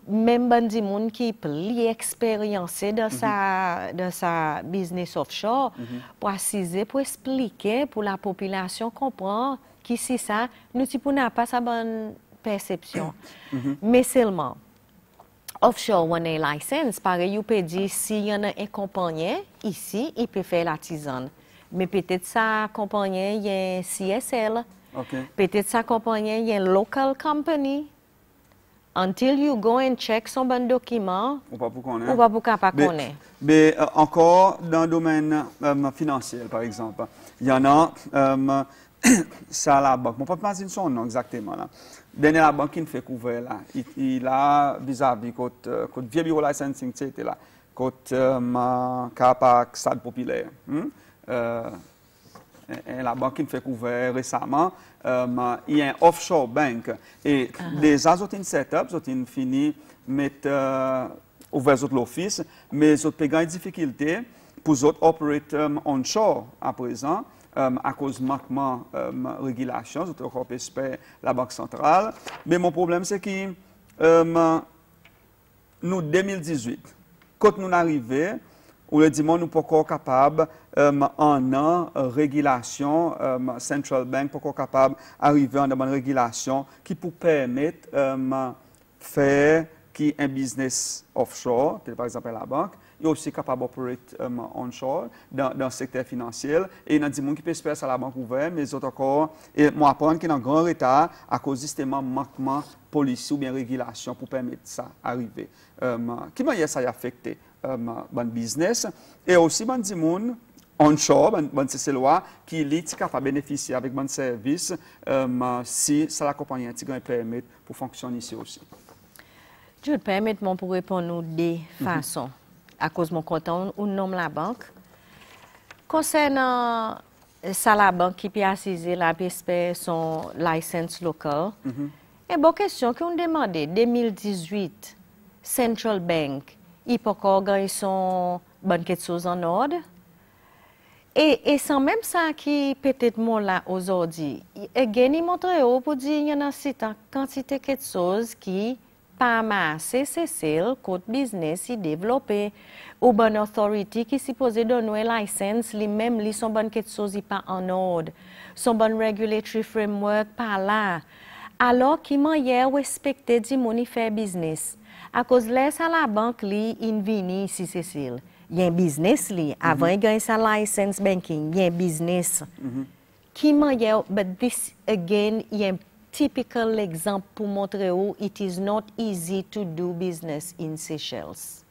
même des gens qui sont plus expérimentés dans sa business offshore, pour assiser, pour expliquer, pour la population comprendre qui c'est ça, nous n'avons pas sa bonne perception. Mais seulement, offshore, on a une licence, pareil, vous pouvez dire, s'il y en a un compagnie ici, il peut faire la tisane. Mais peut-être sa compagnie, il y a un CSL. Okay. Peut-être sa compagnie, il y a une local company. Until you go and check son bon document, on va pas connaître. Mais encore dans le domaine financier, par exemple, il y en a, ça la banque, on ne peut pas dire son nom exactement. Là. Dernier la banque qui ne fait couvrir là, il a vis-à-vis côté vieux bureau licensing, c'était là, côté Capac, Stade Populaire. Et la banque qui me fait couvrir récemment, il y a un offshore bank. Et les autres setups, ils ont fini mettre ouvert l'office, mais ils ont des difficultés pour eux opérer onshore à présent. À cause de manquement de régulation, je encore espère la Banque centrale. Mais mon problème, c'est que nous, 2018, quand nous arrivons, ou le dimanche, nous ne sommes pas encore capables, en régulation, Central Bank, pas encore capable d'arriver en une régulation qui peut permettre de faire un business offshore, par exemple la banque, est aussi capable d'opérer onshore dans le secteur financier. Et il y a des gens qui peuvent espérer ça à la banque ouverte, mais les autres encore, et moi apprendre qu'il y a un grand retard à cause du système manquement policier ou bien régulation pour permettre ça d'arriver. Qui manière ça a affecté le business et aussi les gens onshore, ces lois qui sont capables de bénéficier avec mon service si ça la compagnie permet pour fonctionner ici aussi. Je vais permettre pour répondre de façon. À cause de mon compte, on nomme la banque. Concernant ça, la banque qui peut assiser la PSP son licence locale, et bonne question qu'on demande 2018, Central Bank, il peut encore gagner son bonne chose en ordre. Et sans même ça qui peut-être moi là aujourd'hui, il montre pour dire qu'il y a une quantité de choses qui pas assez c'est côté business qui développé ou bonne authority qui supposé donner une licence lui même li son bonne quelque chose pas en ordre son bon regulatory framework pas là alors qui manière respecter du money faire business à cause laisse à la banque li invini si Cécile il y a un business li avant il gagne sa license banking il y a un business qui manière but this again il y a typical exemple pour montrer où it is not easy to do business in Seychelles.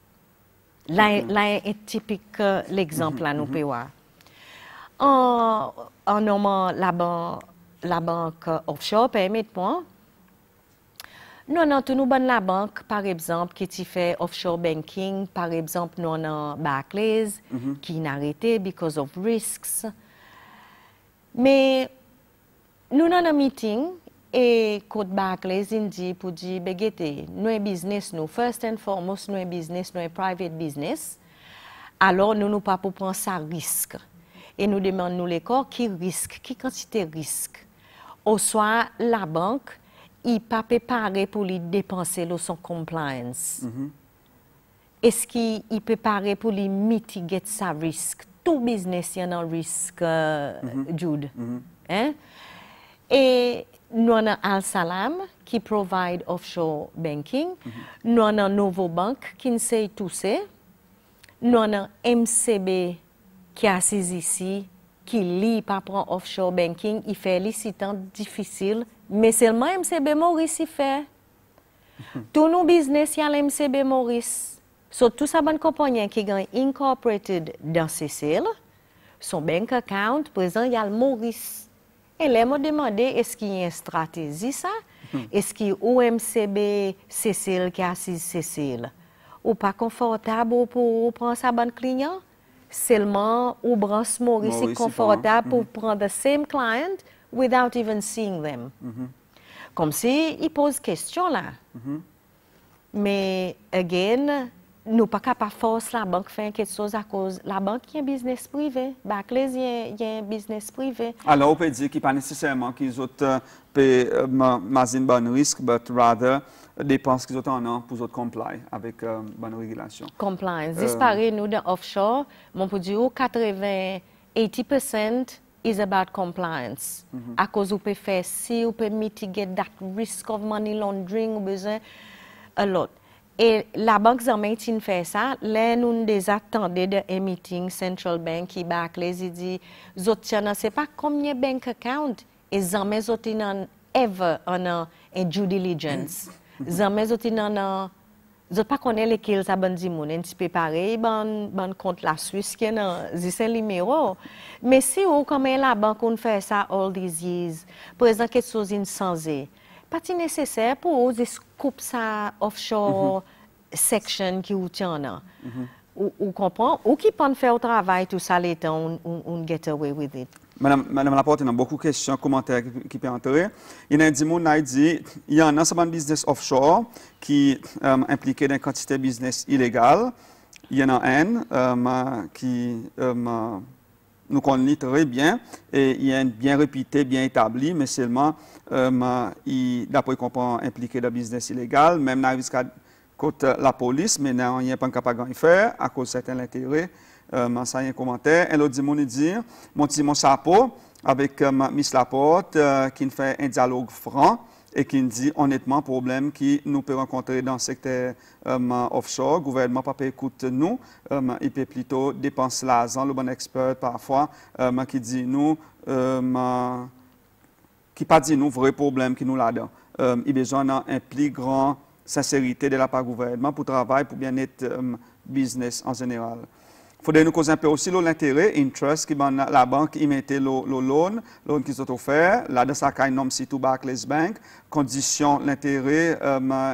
Là est typique l'exemple là nous pouvons voir. En nommant la banque offshore, permettez-moi. Nous avons la banque, par exemple, qui fait offshore banking, par exemple, nous avons Barclays, qui n'a arrêté because of risks. Mais nous avons un meeting. Et côté Barclays, il dit pour dire, nous un business, nous, first and foremost, nous un business, nous un private business. Alors, nous pas pour prendre ça risque. Et nous demandons nous les corps qui risque, qui quantité risque. Au soit, la banque, il pas préparé pour lui dépenser son compliance. Est-ce qu'il peut préparer pour lui mitiguer sa risque? Tout business, il y a un risque, Jude. Hein? Et nous avons Al-Salam qui provide offshore banking. Nous avons Novo Bank qui ne sait tout ça. Nous avons MCB qui est assis ici, qui lit par prendre offshore banking. Il fait licitant difficile, mais seulement MCB Maurice il fait. Tous nos business, il y a l'MCB Maurice. Surtout sa bonne compagnie qui est incorporated dans CCL, son bank account, présent, il y a le Maurice. Et là, m'a demandé, est-ce qu'il y a une stratégie, ça? Est-ce qu'il y a OMCB Cécile qui assise Cécile? Ou pas confortable pour prendre sa bonne client? Seulement, ou branche Maurice est confortable pour prendre the same client without even seeing them. Comme si il pose question là. Mais, again, nous pas capable de forcer la banque faire quelque chose à cause la banque qui est un business privé, Barclays il y a un business privé. Alors on peut dire qu'il pas nécessairement qu'ils ont un bon risque, mais rather dépenses qu'ils ont en pour autres comply avec bonne régulation. Compliance. Disparaît nous dans offshore, mon pour dire 80% is about compliance. À cause vous pouvez faire si vous pouvez mitigate that risk of money laundering ou besoin a lot. Et la banque Zametin fait ça, là nous des attendait de un meeting Central Bank qui Barclays il dit zottiana c'est pas combien bank account et jamais zotinan ever on a due diligence. Jamais zotinan je pas connais lesquels ça bon di moun un petit peu pareil bon compte la Suisse qui dans c'est numéro mais si on comme la banque on fait ça all these years par exemple quelque chose insensé pas nécessaire pour des scoop ça offshore section qui ou tient là ou comprend ou qui peut faire au travail tout ça les temps on get away with it. Madame Laporte, il y a beaucoup de questions, commentaires qui peuvent entrer. Il y a un dit, il y a un ensemble de business offshore qui impliqué dans une quantité de business illégale. Il y en a un qui nous connaît très bien et il est bien réputé, bien établi, mais seulement, d'après qu'on peut impliqué dans le business illégal, même dans côté la police, mais il n'y a pas capable de faire à cause de certains intérêts. Ça y a un commentaire. Et l'autre dit, mon chapeau avec Miss Laporte qui fait un dialogue franc et qui dit honnêtement problème qui nous peut rencontrer dans le secteur offshore. Le gouvernement ne peut pas écouter nous, il peut plutôt dépenser l'argent. Le bon expert parfois qui dit nous, qui pas dit nous vrai problème qui nous là-dedans. Il a besoin d'un plus grand sincérité de la part du gouvernement pour travailler pour bien-être business en général. Il faudrait nous causer un peu aussi l'intérêt, interest, qui la banque y mettait le loan qu'ils ont offert. Là, dans ça, il y a un nom tout Barclays Bank, condition l'intérêt,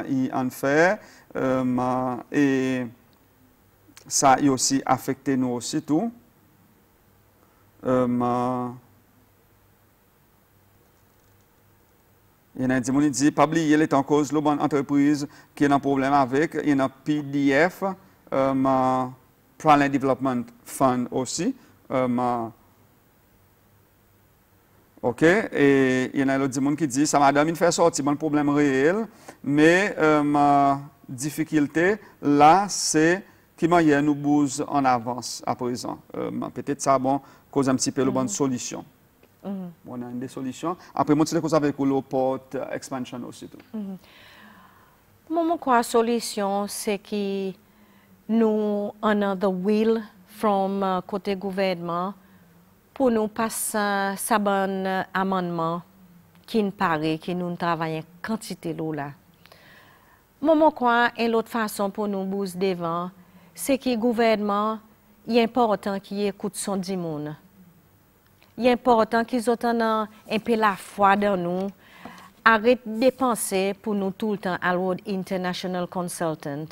y en fait, et ça a aussi affecté nous aussi tout. Il y en a qui dit, pas oublier les en cause, l'autre entreprise qui a un problème avec, il y a un PDF, Plan Development Fund aussi. OK? Et il y en a d'autres qui disent, ça madame, il fait sortir un problème réel, mais ma difficulté, là, c'est qui m'a nous bouge en avance à présent. Peut-être ça, bon, cause un petit peu la bonne solution. On a des solutions. Après, moi, tu cause avec le port expansion aussi. Moi, quoi, solution, c'est que nous on the wheel from côté gouvernement pour nous passer ça bon amendement qui nous paraît que nous travaillons quantité l'eau là. Moi quoi et l'autre façon pour nous bouger devant c'est que le gouvernement il est important qu'il écoute son dit monde. Il est important qu'ils aient un peu la foi dans nous. Arrête de dépenser pour nous tout le temps à l'autre international consultant.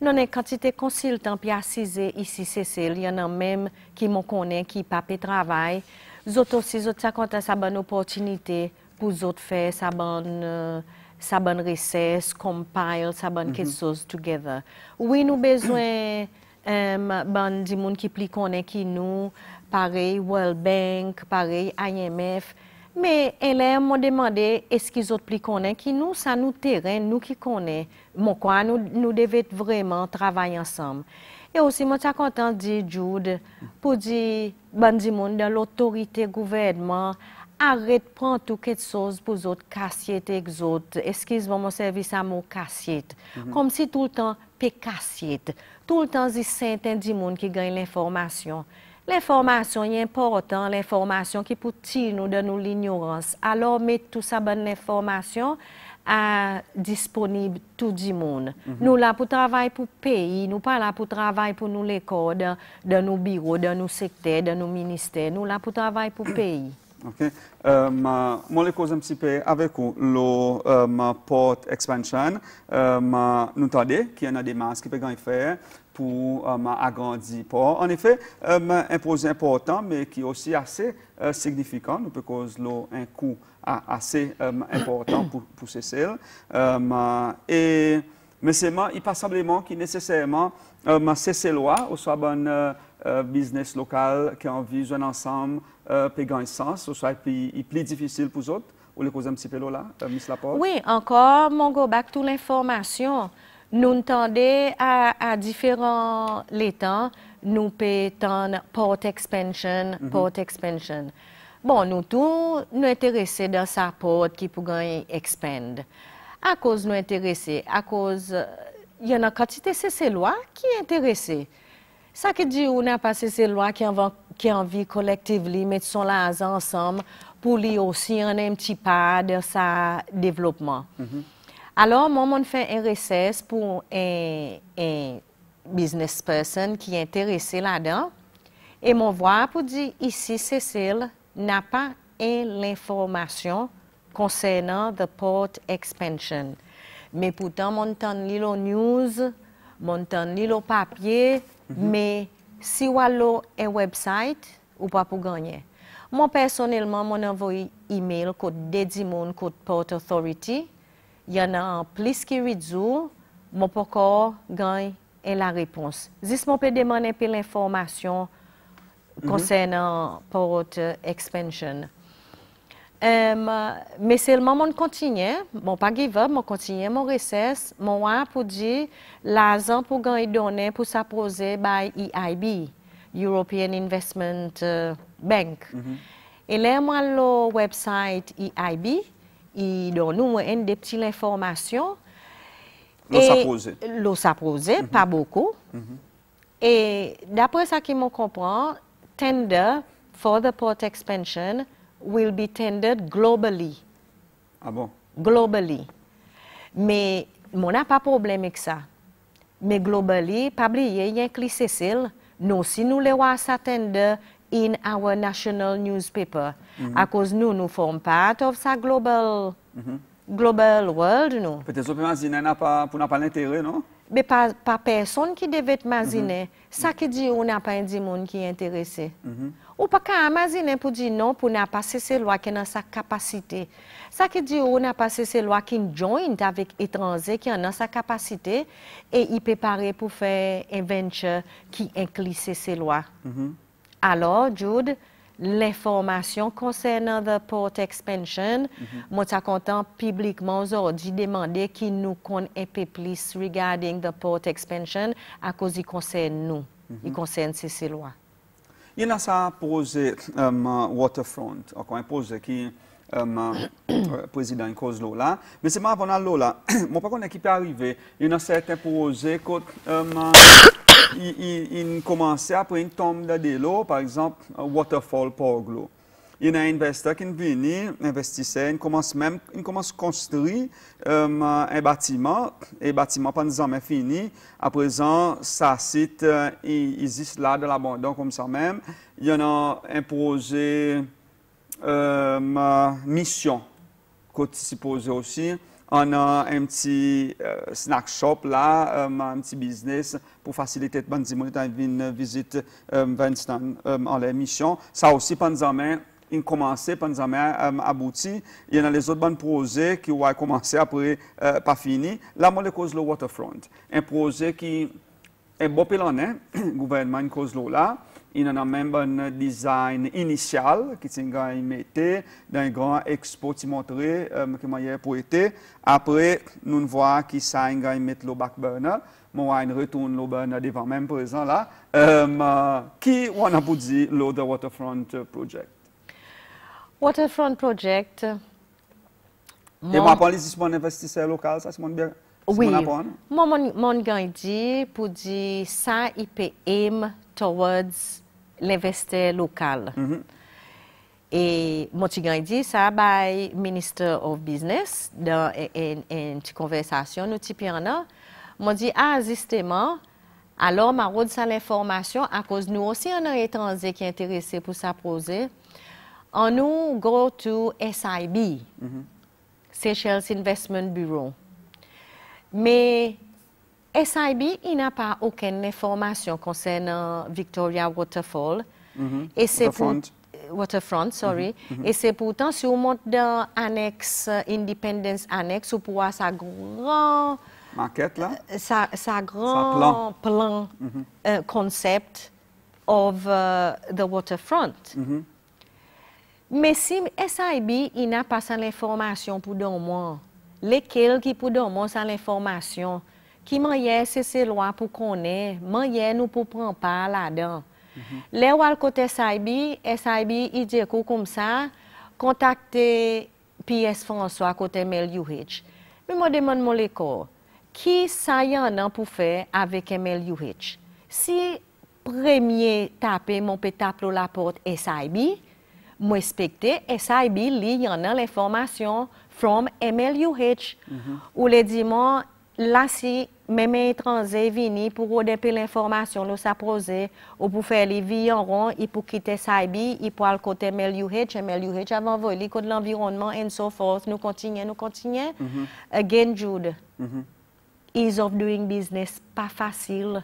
Nous avons une quantité de consultants qui assisés ici, Cécile. Il y en a même qui me connaissent, qui ne peuvent travailler. Nous aussi, nous avons une bonne opportunité pour nous faire sa bonne recherche, compile, sa bonne quelque chose together. Oui, nous avons besoin de gens qui plus connaissent qui nous, pareil World Bank, pareil IMF. Mais elle m'a demandé, est-ce qu'ils ont plus connaissent qui nous, ça nous terrain, nous qui connaissons. Mon quoi, nous devons vraiment travailler ensemble. Et aussi, moi, je suis content de dire, Jude, pour dire, dans l'autorité gouvernement, arrête de prendre tout quelque chose pour les autres cassiettes et les autres. Excuse-moi, mon service à mon cassiette. Comme si tout le temps, c'est cassiette. Tout le temps, c'est certains gens qui gagnent l'information. L'information est importante, l'information qui peut nous donner l'ignorance. Alors, mettre tout ça bonne information disponible tout le monde. Nous là pour travailler pour le pays, nous pas là pour travailler pour nous l'école, dans nos bureaux, dans nos secteurs, dans nos ministères. Nous là pour travailler pour le pays. OK. Moi, je cause un petit peu avec le port expansion. Nous entendons qu'il y en a des masques qui peuvent faire pour agrandir le port. En effet, un projet important, mais qui est aussi assez significant. Nous peut causer un coût assez important pour ces celles. Mais c'est il pas simplement qui nécessairement c'est loi ou soit bon business local qui a envie de ensemble payer un sens ou soit plus difficile pour eux autres ou les causes un petit peu là, Miss Laporte. Oui, encore, mon go back to l'information. Nous tendons à différents temps, nous payons port expansion, port expansion. Bon, nous tous nous intéressés dans sa porte qui pour gagner expand. À cause nous intéressés, à cause il y en a quantité de ces lois qui intéressés. Ça qui dit on a passé ces lois qui ont envie collectivement mettre son là ensemble pour lui aussi en un petit pas de sa développement. Alors, moi, on fait un recherche pour un business person qui est intéressé là-dedans. Et mon voix pour dire ici, Cécile n'a pas l'information concernant the port expansion. Mais pourtant, mon temps lilo news, mon temps lilo papier, mais si on a un website, ou pas pour gagner. Moi, personnellement, mon envoyé email code dédié mon code Port Authority. Il y en a plus qui réduisent, mon pas encore gagne la réponse. Juste mon peut demander un peu l'information concernant Port Expansion. Mais seulement mon continue, mon pas give up, mon continue mon recherche, mon a pour dire l'argent pour gagner donné pour s'apposer by EIB, European Investment Bank. Et là, moi, le website EIB, il donne nous une des petites informations. L'eau s'apposé, pas beaucoup. Et d'après ça qui me comprend, tender for the port expansion will be tendered globally. Ah bon? Globally. Mais on n'a pas de problème avec ça. Mais globally, pas oublier, il y a un clic Cécile. Nous, si nous les voyons ça tender in our national newspaper, à cause nous formons part of sa global world, nous. Peut-être que Mazine n'a pas l'intérêt, non? Mais pas personne qui devait imaginer. Ça qui dit on n'a pas un monde qui est intéressé. Ou pas qu'à imaginer pour dire non, pour n'a pas ces lois qui ont sa capacité. Ça qui dit on n'a pas ces lois qui joint avec étrangers qui ont sa capacité et il préparer pour faire un venture qui inclut ces lois. Alors, Jude, l'information concernant the port expansion, moi, je suis content publiquement aujourd'hui demander qui nous connaît un peu plus regarding the port expansion à cause qu'il concerne nous, il concerne ces lois. Il y a ça projet Waterfront, encore un projet qui président cause là, mais c'est avant là, moi pas connais qui peut arriver, il y a certains projets il commence après une tombe de l'eau, par exemple, Waterfall Port-Glo. Il y a un investisseur qui vient, investisseur, il commence à construire un bâtiment, et le bâtiment pas jamais fini. À présent, ça site, il existe là de l'abandon comme ça même. Il y en a un projet mission, qu'on suppose aussi. On a un petit snack shop là, un petit business pour faciliter les gens qui visite Winston en la mission. Ça aussi, pendant il commence, pendant abouti. Il y en a les autres bons projets qui vont commencer après pas fini. Là, moi, je cause le Waterfront. Un projet qui est bon pour l'année, le gouvernement cause là. Il y a même un design initial qui est mis dans un grand expo qui montre que pour été. Après, nous voyons qui ça met le back burner. Moi, on retourne le burner devant même présent là. Qui on a pour dire le Waterfront Project? Waterfront Project. Et moi, pour les investisseurs locaux, ça c'est bien. Oui, moi, mon gain dit pour dire ça, il peut aim towards l'investisseur local. Et mon gain dit ça, by Minister of Business, dans une conversation, nous typiquement, moi dit, ah, justement, alors, ma route ça l'information, à cause nous aussi, on a un étranger qui est intéressé pour ça poser. On nous go to SIB, Seychelles Investment Bureau. Mais SIB, il n'a pas aucune information concernant Victoria Waterfall. Et c'est pour Waterfront, sorry. Et c'est pourtant, si on monte dans Annex, Independence Annex, on pourra sa grande maquette là? Sa grand plan, concept of the waterfront. Mais si SIB, il n'a pas l'information pour moi, lesquels qui pour moi ça l'information, qui m'en c'est loi pour qu'on ait, nous pour prendre part là-dedans. Les wal côté SIB, il dit comme ça, contacter PS François côté MLUH. Mais moi demande mon l'école, qui ça y en a pour faire avec MLUH? Si premier taper mon peut taper la porte SIB, moi expecter SIB il y en a l'information from MLUH. Ou les dimanches là si même étranger vini pour redéper l'information nous ça poser ou pour faire les vies en rond il pour quitter SIB il pour aller côté MLUH avant voler côté l'environnement and so forth nous continuons again Jude ease of doing business pas facile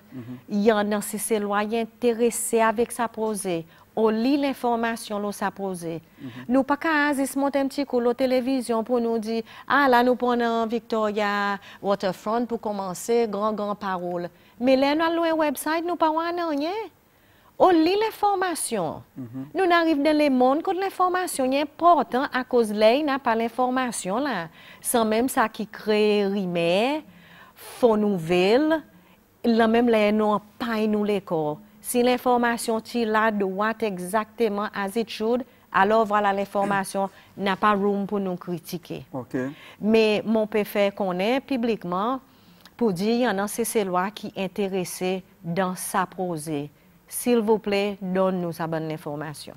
il y en a si c'est loyer intéressé avec ça poser on lit l'information nous ça poser nous pas qu'à monter un petit coup la télévision pour nous dire ah là nous prenons Victoria Waterfront pour commencer grand parole mais là nous allons website nous pas rien on lit l'information nous arrivons dans le monde quand l'information est importante à cause là n'a pas l'information là sans même ça qui crée rumeur faux nouvelles là même là nous pas nous l'école. Si l'information est là droit exactement as it should, alors voilà l'information n'a pas room pour nous critiquer. Mais mon peut faire qu'on est publiquement pour dire il y en a ces lois qui intéressent dans sa prosée. S'il vous plaît, donne-nous sa bonne information.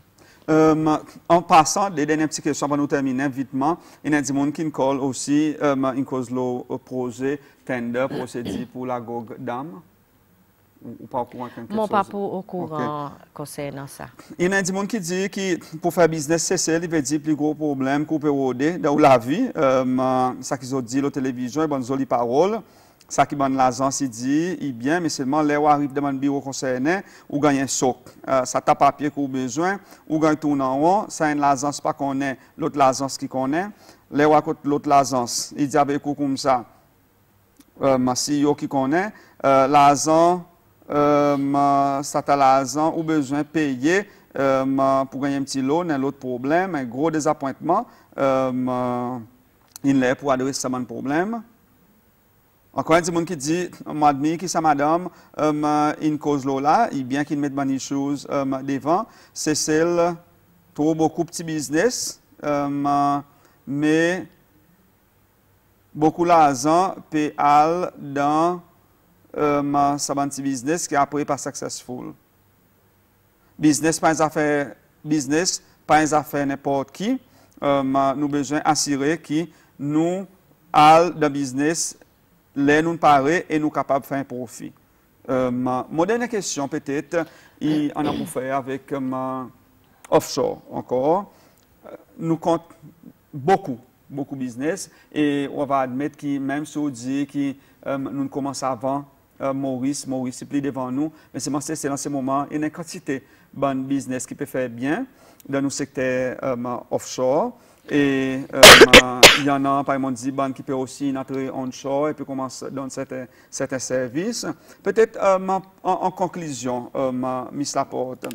En passant, des dernières petites questions pour nous terminer vitement. Il y a des gens qui nous aussi une cause le projet tender procédé pour la GOG dame. Ou pas au courant quelque chose? Mon pas au courant concernant ça. Il y a des gens qui disent que pour faire business, c'est il veut dire plus gros problème qu'on peut rôder dans la vie. Ça qu'ils ont dit la télévision, ils ont joli parole. Ça qui bonne l'argent, c'est dit, il bien, mais seulement là où arrive dans le bureau concerné, ou gagne un soc. Ça tape papier qu'on a besoin, ou gagne tout en haut, ça une l'agence pas qu'on est, l'autre l'agence qui connaît. Là où l'autre l'agence, il dit avec vous comme ça, si yo qui connaît, l'agent, ça t'a l'argent ou besoin de payer pour gagner un petit lot, un autre problème, un gros désappointement, il est pour adresser ce problème. Encore un petit monde qui dit, madame, qui ça madame, une cause là, et bien qu'il mette des choses devant, c'est celle, trop beaucoup de petits business, mais beaucoup d'argent peut aller dans sa petit business qui après pas successful. Business pas une affaire business, pas une affaire n'importe qui. Nous besoin assurer que nous allons dans business les nous paraît et nous capables de faire un profit. Mon dernière question peut-être, on a pour faire avec offshore encore. Nous comptons beaucoup de business et on va admettre que même si on dit que nous commençons avant Maurice est plus devant nous, mais c'est dans ce moment, il y a une quantité de business qui peut faire bien dans nos secteurs offshore. Et il y en a, par exemple, des qui peuvent aussi entrer onshore et puis commencer dans certains services. Peut-être en conclusion, Miss Laporte,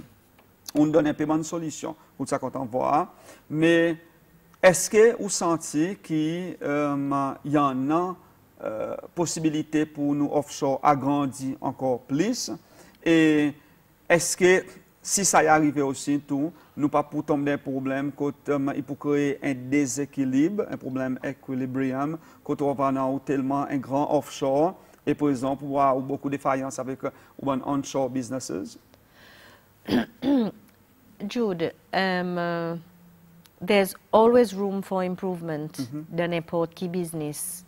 on donne un peu de solution pour ça qu'on voit. Mais est-ce que vous sentez qu'il y en a possibilité pour nous offshore agrandir encore plus? Et est-ce que si ça y arrive aussi, tout, nous pas pour tomber dans un problème, il peut créer un déséquilibre, un problème équilibrium, quand on va avoir tellement un grand offshore, et par exemple, on a beaucoup de défaillances avec onshore businesses? Jude, there's always room for improvement dans n'importe quel business.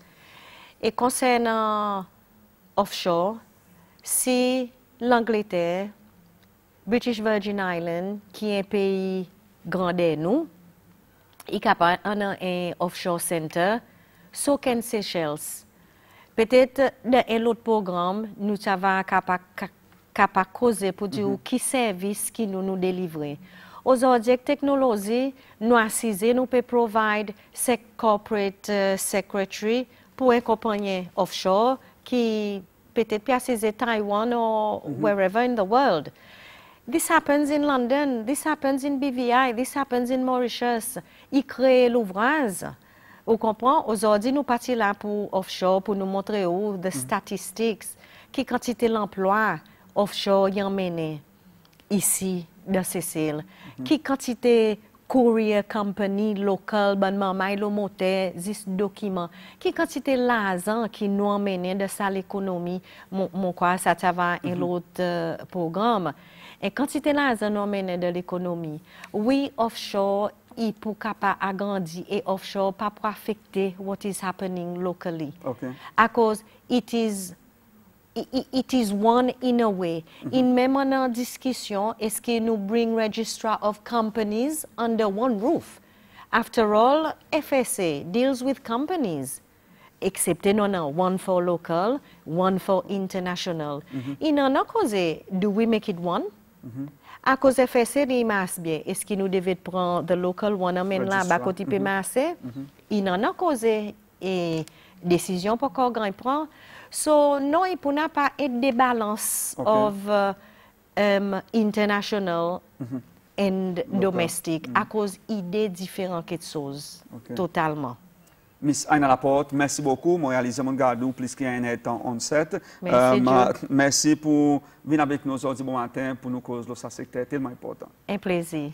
Et concernant offshore, si l'Angleterre, British Virgin Islands, qui est un pays grand de nous, il y a un offshore center, so can Seychelles. Peut-être dans un autre programme, nous avons capable causer pour dire qui service qui nous délivrer. Aujourd'hui, technologie, nous assisons, nous pouvons provide corporate secretary pour une compagnie offshore qui peut-être place à Taiwan or wherever in the world. This happens in London, this happens in BVI, this happens in Mauritius. Ils créent l'ouvrage. Vous comprenez? Aujourd'hui, nous partons là pour offshore, pour nous montrer où, the statistics, qui quantité l'emploi offshore y en mené ici, dans Sicile, qui quantité courier company local, ban maman, le moteur, this document, qui quantité l'argent qui nous emmène de ça l'économie, mon quoi, ça va un autre programme. Et quantité l'argent nous emmène de l'économie. Oui, offshore, il peut capable agrandir et offshore pas pour affecter what is happening locally. Okay. Because it is one in a way. In même en discussion, est-ce que nous bring registrar of companies under one roof? After all, FSA deals with companies. Except one for local, one for international. In an cause, do we make it one? À cause FSA, il masse bien. Est-ce que nous devons prendre the local one amène là, bas côté peut masser? Il en a cause et décision pour qu'on gagne prend. So no, il peut pas être des balances of international and domestic à cause d'idées différentes quelque chose totalement. Miss Aina Laporte, merci beaucoup. Moi, réalisé mon gardou plus qu'un temps on set. Merci pour venir avec nous aujourd'hui bon matin pour nous causer le secteur tellement important. Un plaisir.